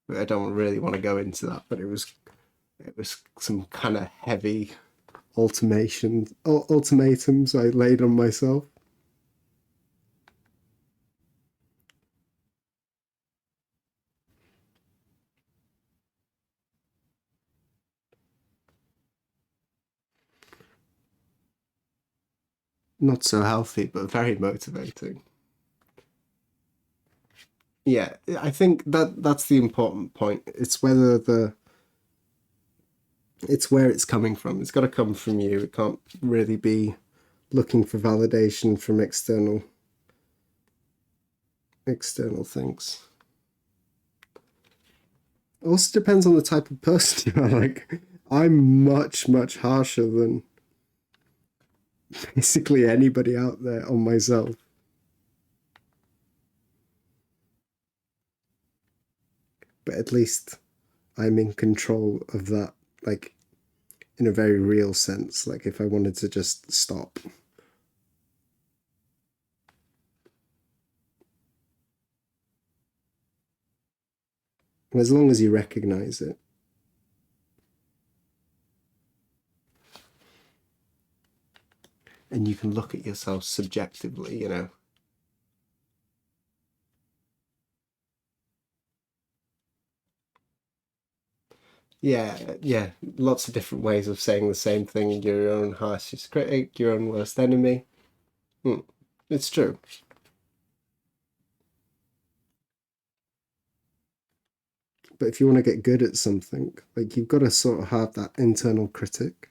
But I don't really want to go into that, but it was some kind of heavy ultimatums I laid on myself. Not so healthy, but very motivating. Yeah, I think that's the important point. It's where it's coming from. It's got to come from you. It can't really be looking for validation from external things. It also depends on the type of person you are. Like, I'm much harsher than basically anybody out there on myself. But at least I'm in control of that, like in a very real sense. Like if I wanted to just stop. As long as you recognize it. And you can look at yourself subjectively, you know. Yeah, lots of different ways of saying the same thing. You're your own harshest critic, your own worst enemy. It's true. But if you want to get good at something, like you've got to sort of have that internal critic.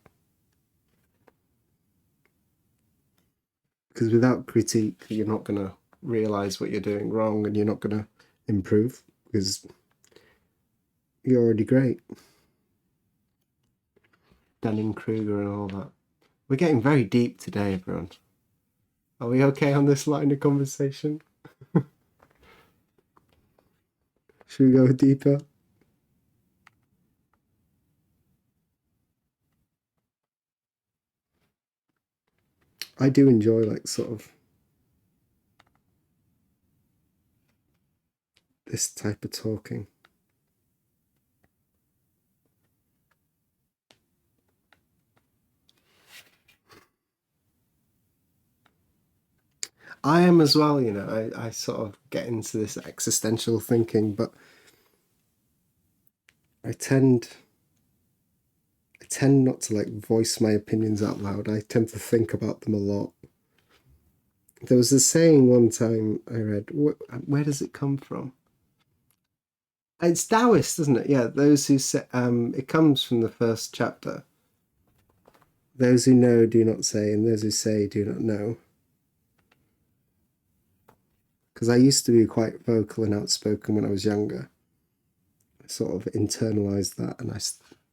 Because without critique, you're not going to realize what you're doing wrong and you're not going to improve because you're already great. Dunning-Kruger and all that. We're getting very deep today, everyone. Are we okay on this line of conversation? Should we go deeper? I do enjoy like sort of this type of talking. I am as well, you know. I sort of get into this existential thinking, but I tend not to like voice my opinions out loud. I tend to think about them a lot. There was a saying one time I read. Where does it come from? It's Taoist, isn't it? Yeah, those who say, it comes from the first chapter. Those who know do not say, and those who say do not know. Because I used to be quite vocal and outspoken when I was younger. I sort of internalized that, and I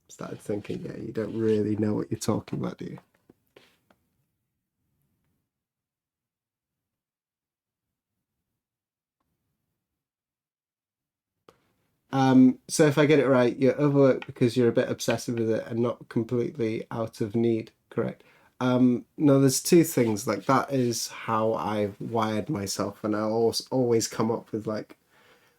started thinking, yeah, you don't really know what you're talking about, do you? So if I get it right, you're overworked because you're a bit obsessive with it and not completely out of need, correct? No, there's two things. Like that is how I've wired myself, and I always come up with like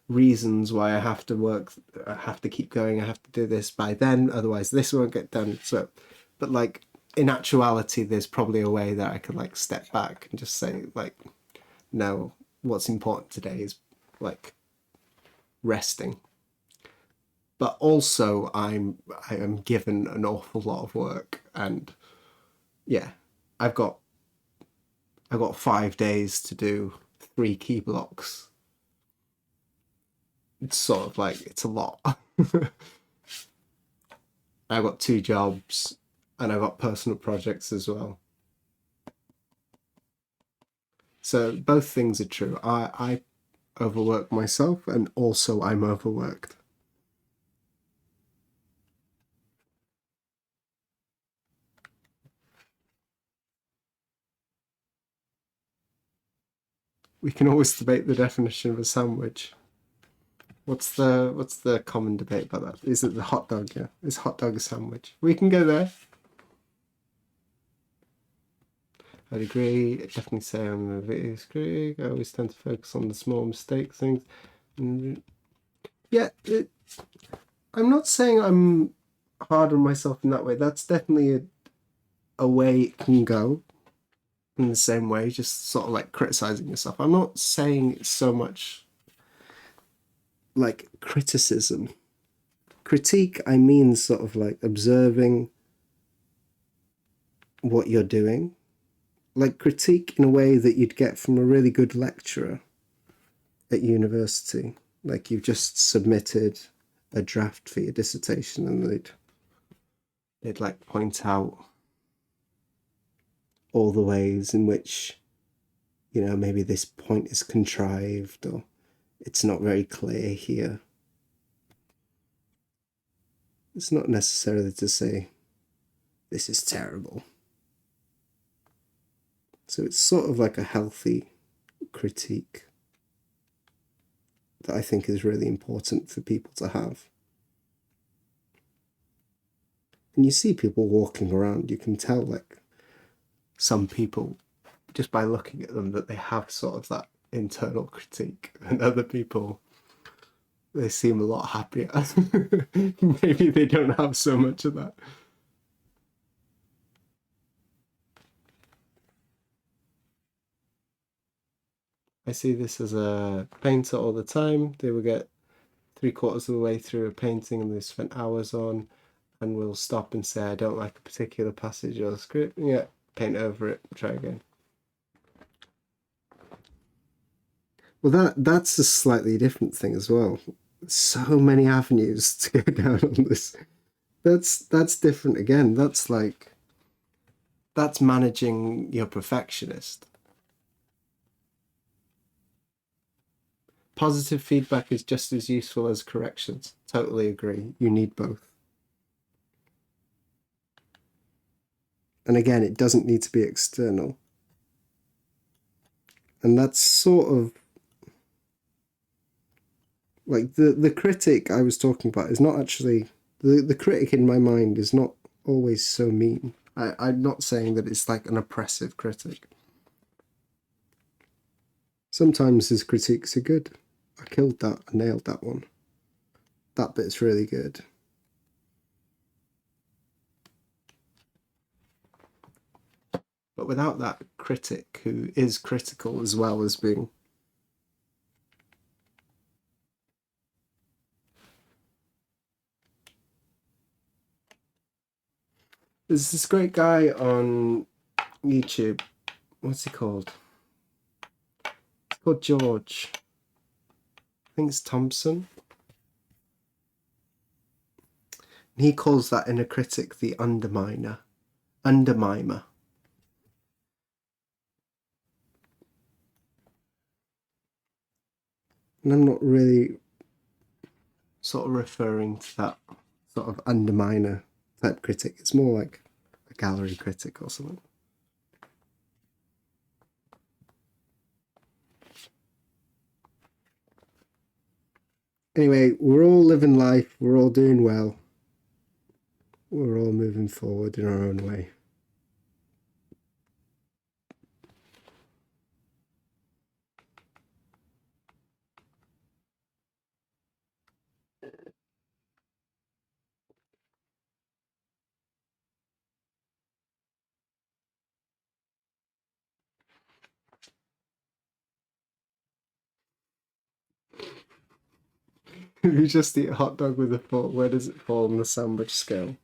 reasons why I have to work, I have to keep going, I have to do this by then, otherwise this won't get done. So, but like in actuality, there's probably a way that I could like step back and just say like, no, what's important today is like resting. But also I am given an awful lot of work, and yeah, I've got 5 days to do 3 key blocks. It's sort of like it's a lot. I've got 2 jobs and I've got personal projects as well. So both things are true. I overwork myself and also I'm overworked. We can always debate the definition of a sandwich. What's the common debate about that? Is it the hot dog? Yeah, is hot dog a sandwich? We can go there. I'd agree. I'd definitely say I'm a bit critic. I always tend to focus on the small mistake things. Yeah, I'm not saying I'm hard on myself in that way. That's definitely a way it can go in the same way, just sort of like criticizing yourself. I'm not saying it's so much like criticism. Critique, I mean, sort of like observing what you're doing, like critique in a way that you'd get from a really good lecturer at university. Like you've just submitted a draft for your dissertation, and they'd like point out all the ways in which, you know, maybe this point is contrived or it's not very clear here. It's not necessarily to say this is terrible. So it's sort of like a healthy critique that I think is really important for people to have. And you see people walking around, you can tell like some people just by looking at them that they have sort of that internal critique, and other people they seem a lot happier. Maybe they don't have so much of that. I see this as a painter all the time. They will get 3/4 of the way through a painting and they've spent hours on, and will stop and say, I don't like a particular passage or script. Yeah, paint over it, try again. Well, that's a slightly different thing as well. So many avenues to go down on this. That's different again. That's managing your perfectionist. Positive feedback is just as useful as corrections. Totally agree. You need both. And again, it doesn't need to be external. And that's sort of like the critic I was talking about is not actually the critic in my mind is not always so mean. I'm not saying that it's like an oppressive critic. Sometimes his critiques are good. I killed that, I nailed that one. That bit's really good. But without that critic who is critical as well as being There's this great guy on YouTube. What's he called? It's called George. I think it's Thompson. He calls that inner critic the undermimer. And I'm not really sort of referring to that sort of underminer type critic. It's more like a gallery critic or something. Anyway, we're all living life. We're all doing well. We're all moving forward in our own way. If you just eat a hot dog with a fork, where does it fall on the sandwich scale?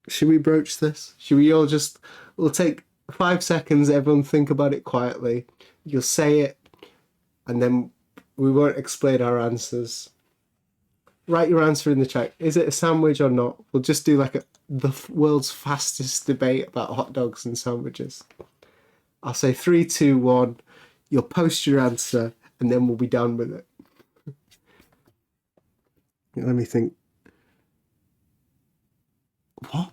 Should we broach this? Should we all just... We'll take 5 seconds, everyone think about it quietly. You'll say it, and then we won't explain our answers. Write your answer in the chat. Is it a sandwich or not? We'll just do like the world's fastest debate about hot dogs and sandwiches. I'll say 3, 2, 1. You'll post your answer, and then we'll be done with it. Let me think. What?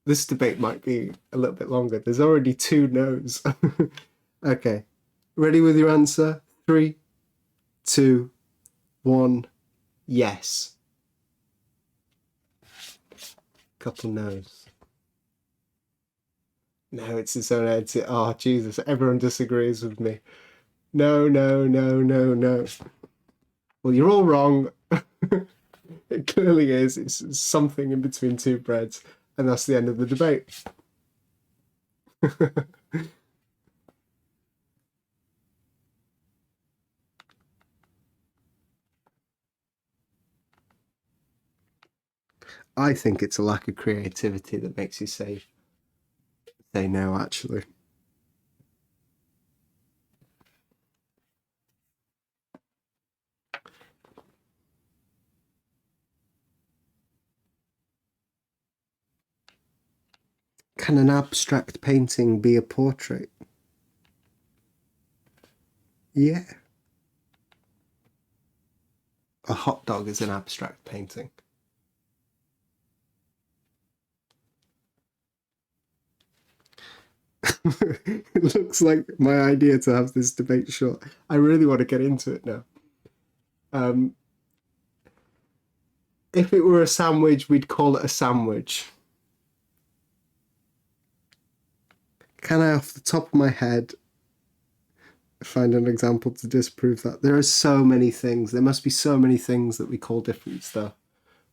This debate might be a little bit longer. There's already 2 no's. Okay. Ready with your answer? 3, 2, 1. Yes. Couple no's. No, it's his own answer. Oh, Jesus. Everyone disagrees with me. No, no, no, no, no. Well, you're all wrong. It clearly is. It's something in between 2 breads. And that's the end of the debate. I think it's a lack of creativity that makes you say no, actually. Can an abstract painting be a portrait? Yeah. A hot dog is an abstract painting. It looks like my idea to have this debate short. I really want to get into it now. If it were a sandwich, we'd call it a sandwich. Can I, off the top of my head, find an example to disprove that? There are so many things. There must be so many things that we call different stuff.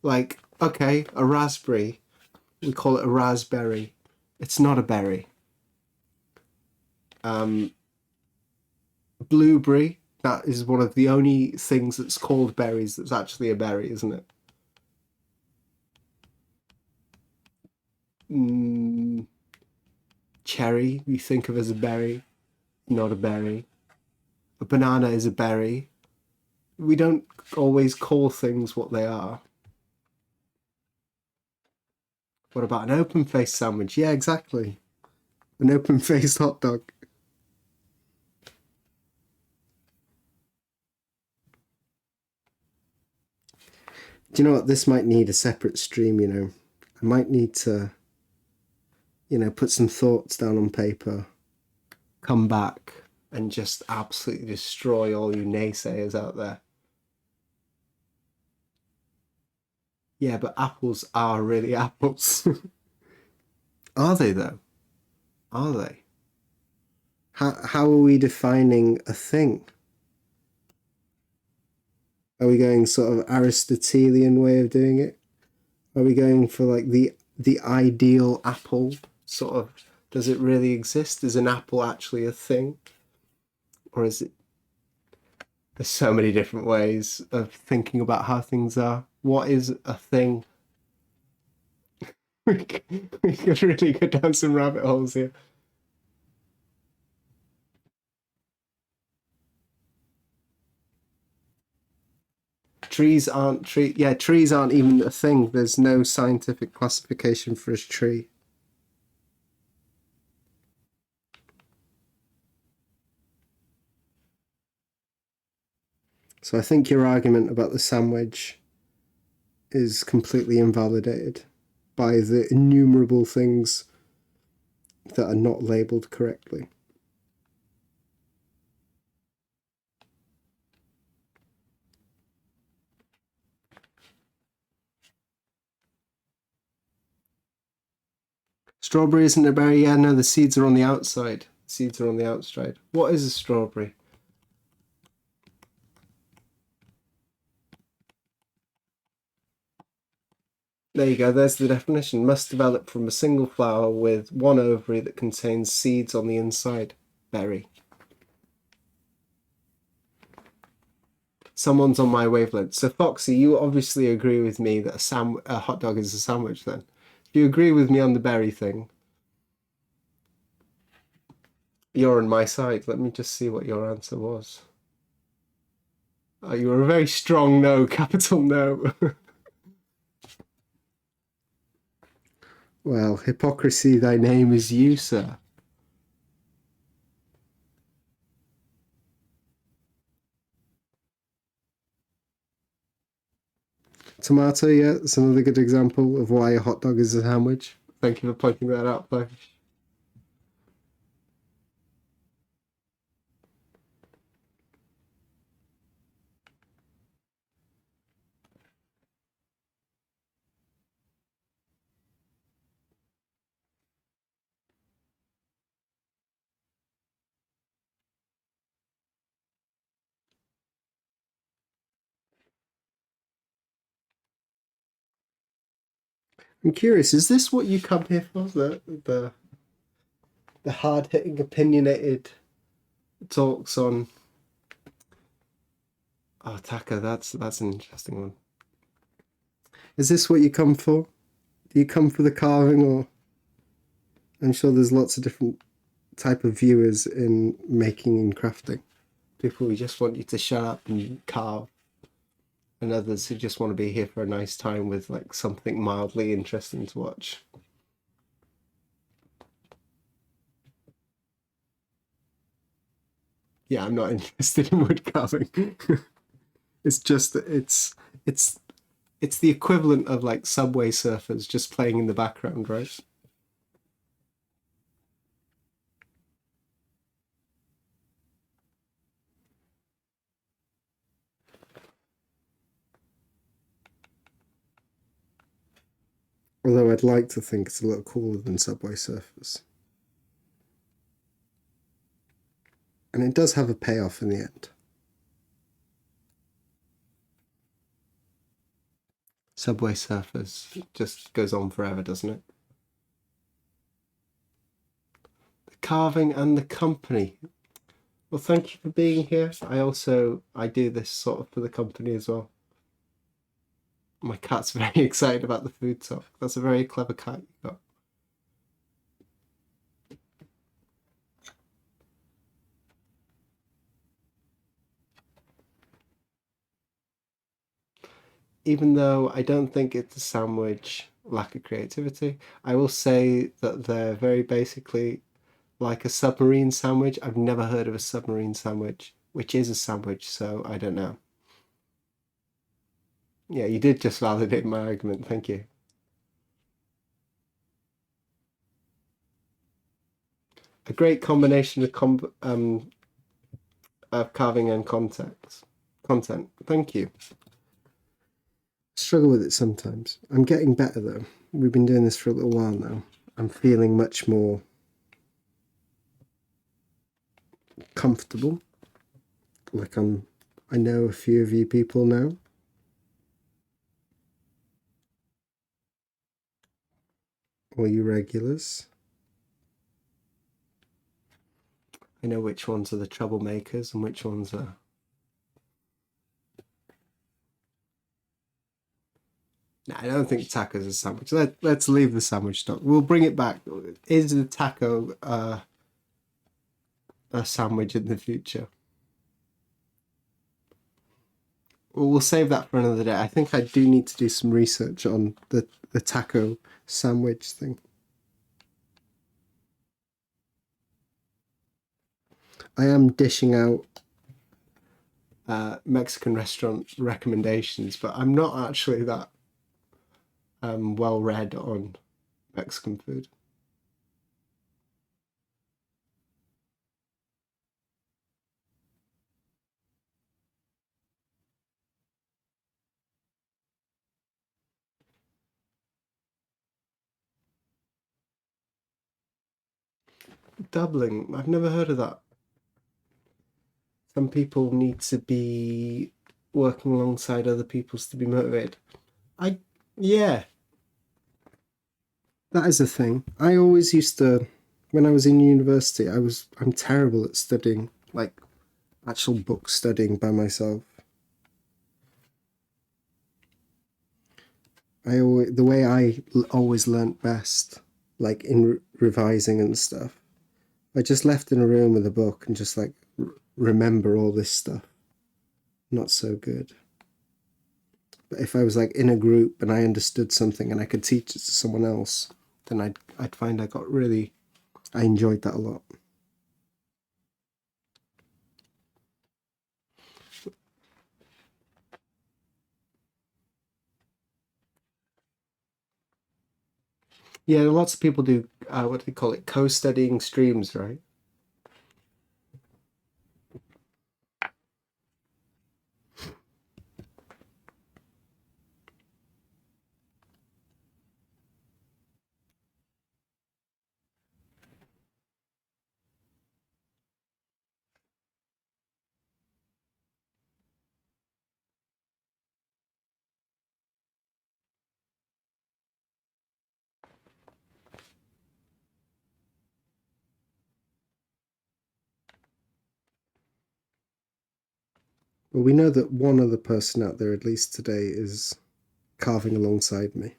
Like, okay, a raspberry, we call it a raspberry. It's not a berry. Blueberry, that is one of the only things that's called berries that's actually a berry, isn't it? Cherry, we think of as a berry, not a berry. A banana is a berry. We don't always call things what they are. What about an open-faced sandwich? Yeah, exactly. An open-faced hot dog. Do you know what? This might need a separate stream, you know. I might need to, you know, put some thoughts down on paper, come back, and just absolutely destroy all you naysayers out there. Yeah, but apples are really apples. Are they, though? Are they? How are we defining a thing? Are we going sort of Aristotelian way of doing it? Are we going for like the ideal apple? Sort of, does it really exist? Is an apple actually a thing? Or is it... There's so many different ways of thinking about how things are. What is a thing? We could really go down some rabbit holes here. Trees aren't yeah, trees aren't even a thing. There's no scientific classification for a tree. So I think your argument about the sandwich is completely invalidated by the innumerable things that are not labelled correctly. Strawberry isn't a berry. Yeah, no, the seeds are on the outside. The seeds are on the outside. What is a strawberry? There you go, there's the definition. Must develop from a single flower with one ovary that contains seeds on the inside. Berry. Someone's on my wavelength. So Foxy, you obviously agree with me that a hot dog is a sandwich then. If you agree with me on the berry thing, you're on my side. Let me just see what your answer was. Oh, you were a very strong no, capital no. Well, hypocrisy, thy name is you, sir. Tomato, yeah, that's another good example of why a hot dog is a sandwich. Thank you for pointing that out, though. I'm curious, is this what you come here for? The hard-hitting, opinionated talks on... Oh, Taka, that's an interesting one. Is this what you come for? Do you come for the carving, or... I'm sure there's lots of different type of viewers in making and crafting. People who just want you to shut up and carve, and others who just want to be here for a nice time with like something mildly interesting to watch. Yeah, I'm not interested in wood carving. It's just it's the equivalent of like Subway Surfers just playing in the background, right? Although I'd like to think it's a little cooler than Subway Surfers. And it does have a payoff in the end. Subway Surfers just goes on forever, doesn't it? The carving and the company. Well, thank you for being here. I do this sort of for the company as well. My cat's very excited about the food talk. That's a very clever cat you got. Even though I don't think it's a sandwich lack of creativity, I will say that they're very basically like a submarine sandwich. I've never heard of a submarine sandwich, which is a sandwich, so I don't know. Yeah, you did just validate my argument. Thank you. A great combination of carving and content. Thank you. Struggle with it sometimes. I'm getting better though. We've been doing this for a little while now. I'm feeling much more comfortable. Like I know a few of you people now. All you regulars. I know which ones are the troublemakers and which ones are... I don't think taco's a sandwich. Let's leave the sandwich talk. We'll bring it back. Is a taco a sandwich in the future? Well, we'll save that for another day. I think I do need to do some research on the taco sandwich thing. I am dishing out Mexican restaurant recommendations, but I'm not actually that well read on Mexican food. Dabbling, I've never heard of that. Some people need to be working alongside other people's to be motivated. Yeah, that is a thing. I always used to, when I was in university, I'm terrible at studying, like actual book studying by myself. The way I always learnt best, like in revising and stuff, I just left in a room with a book and just like remember all this stuff. Not so good. But if I was like in a group and I understood something and I could teach it to someone else, then I'd find I enjoyed that a lot. Yeah, lots of people do what do they call it? Co-studying streams, right? Well, we know that one other person out there, at least today, is carving alongside me.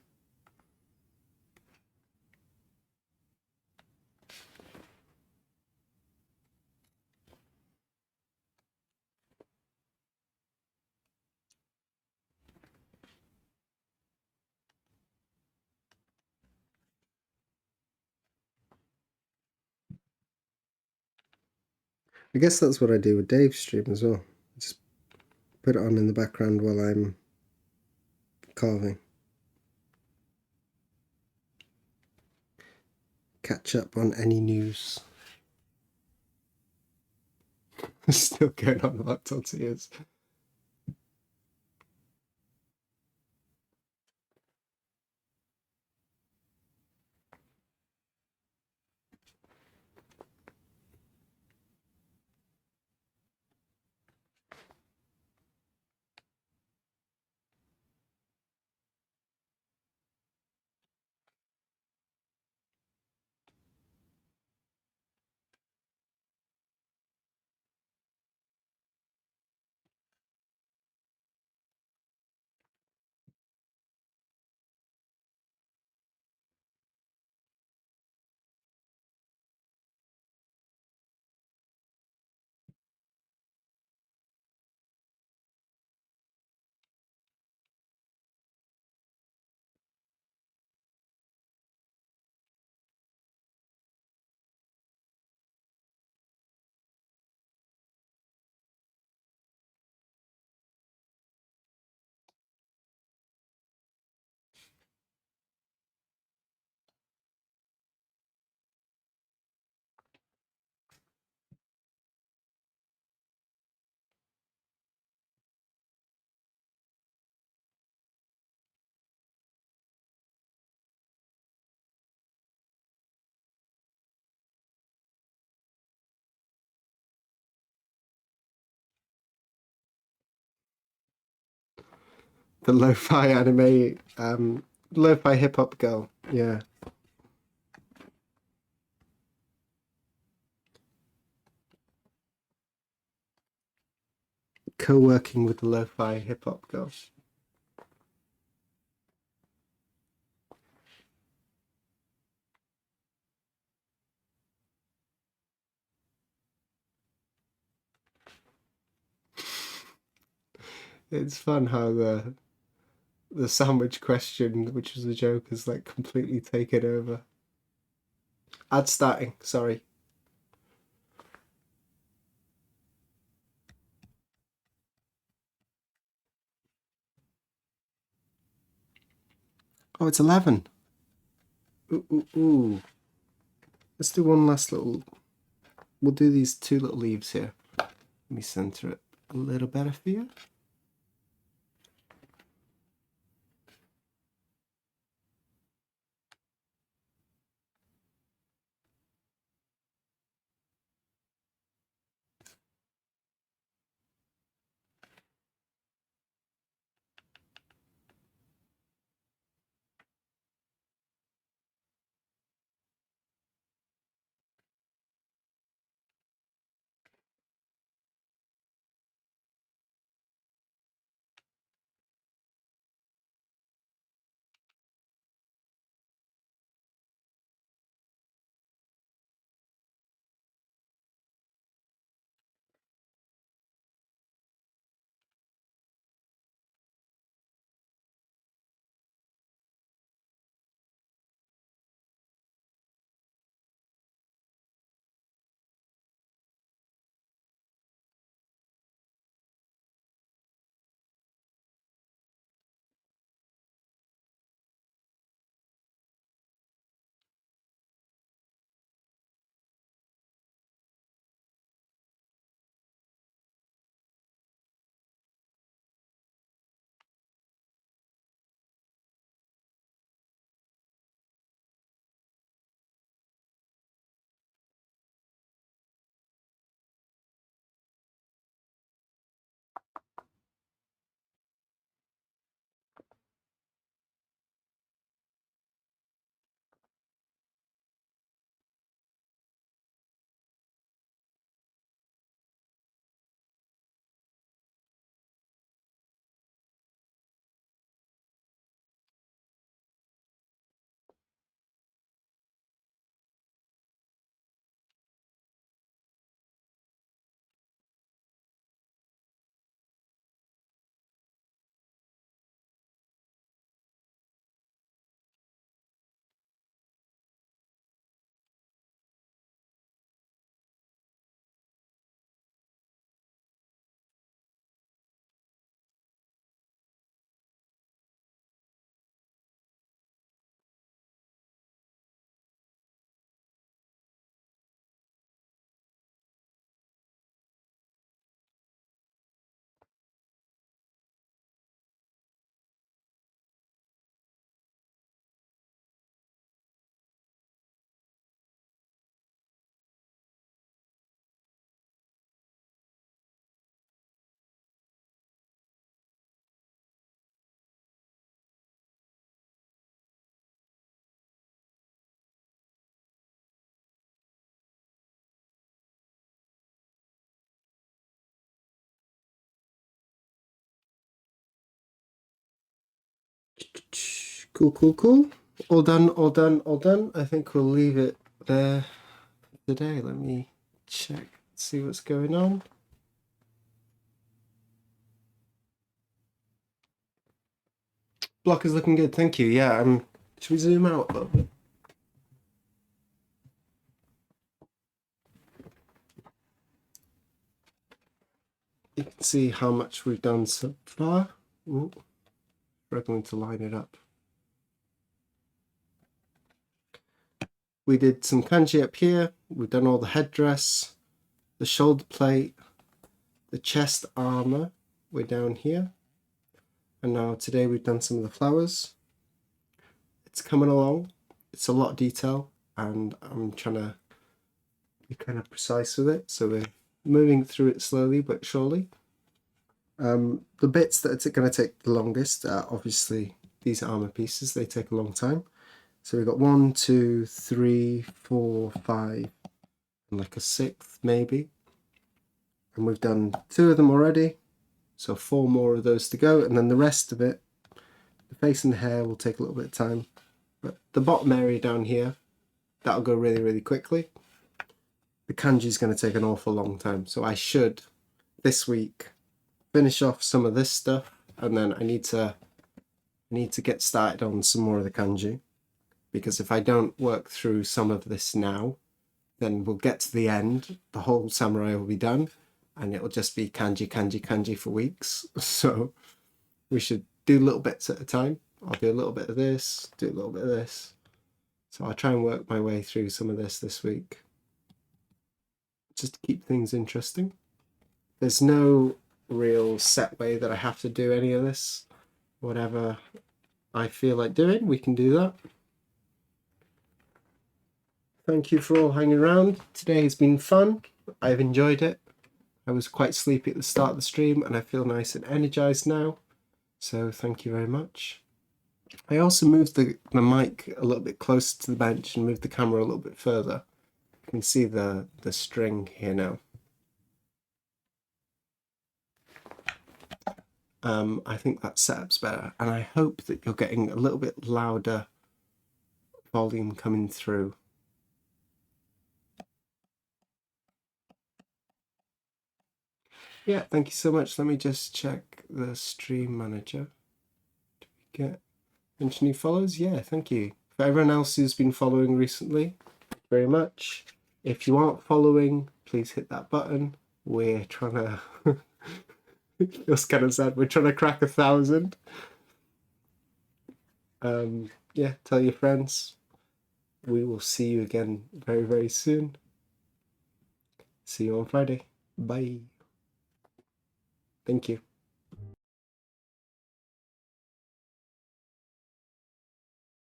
I guess that's what I do with Dave's stream as well. Just put it on in the background while I'm carving. Catch up on any news. Still going on about tortillas. The lo-fi anime, lo-fi hip hop girl. Yeah. Co-working with the lo-fi hip hop girl. It's fun how the sandwich question, which was a joke, is like completely taken over. Ad starting, sorry. Oh, it's 11. Ooh, ooh, ooh. Let's do one last little... We'll do these two little leaves here. Let me center it a little better for you. Cool, cool, cool. All done, all done, all done. I think we'll leave it there today. Let me check, see what's going on. Block is looking good, thank you. Yeah, should we zoom out a little bit? You can see how much we've done so far. Ooh, struggling to line it up. We did some kanji up here. We've done all the headdress, the shoulder plate, the chest armor. We're down here. And now today we've done some of the flowers. It's coming along. It's a lot of detail and I'm trying to be kind of precise with it. So we're moving through it slowly but surely. The bits that are going to take the longest are obviously these armor pieces. They take a long time. So we've got 1, 2, 3, 4, 5, and like a sixth maybe. And we've done 2 of them already. So 4 more of those to go. And then the rest of it, the face and the hair will take a little bit of time. But the bottom area down here, that'll go really, really quickly. The kanji is going to take an awful long time. So I should, this week, finish off some of this stuff, and then I need to get started on some more of the kanji, because if I don't work through some of this now, then we'll get to the end, the whole samurai will be done, and it'll just be kanji, kanji, kanji for weeks. So we should do little bits at a time. I'll do a little bit of this, do a little bit of this. So I'll try and work my way through some of this week, just to keep things interesting. There's no real set way that I have to do any of this. Whatever I feel like doing, we can do that. Thank you for all hanging around. Today has been fun. I've enjoyed it. I was quite sleepy at the start of the stream, and I feel nice and energized now. So thank you very much. I also moved the mic a little bit closer to the bench and moved the camera a little bit further. You can see the string here now. I think that setup's better, and I hope that you're getting a little bit louder volume coming through. Yeah, thank you so much. Let me just check the stream manager. Did we get any new follows? Yeah, thank you. For everyone else who's been following recently, very much. If you aren't following, please hit that button. We're trying to it feels kind of sad. We're trying to crack 1,000. Yeah, tell your friends. We will see you again very, very soon. See you on Friday. Bye. Thank you.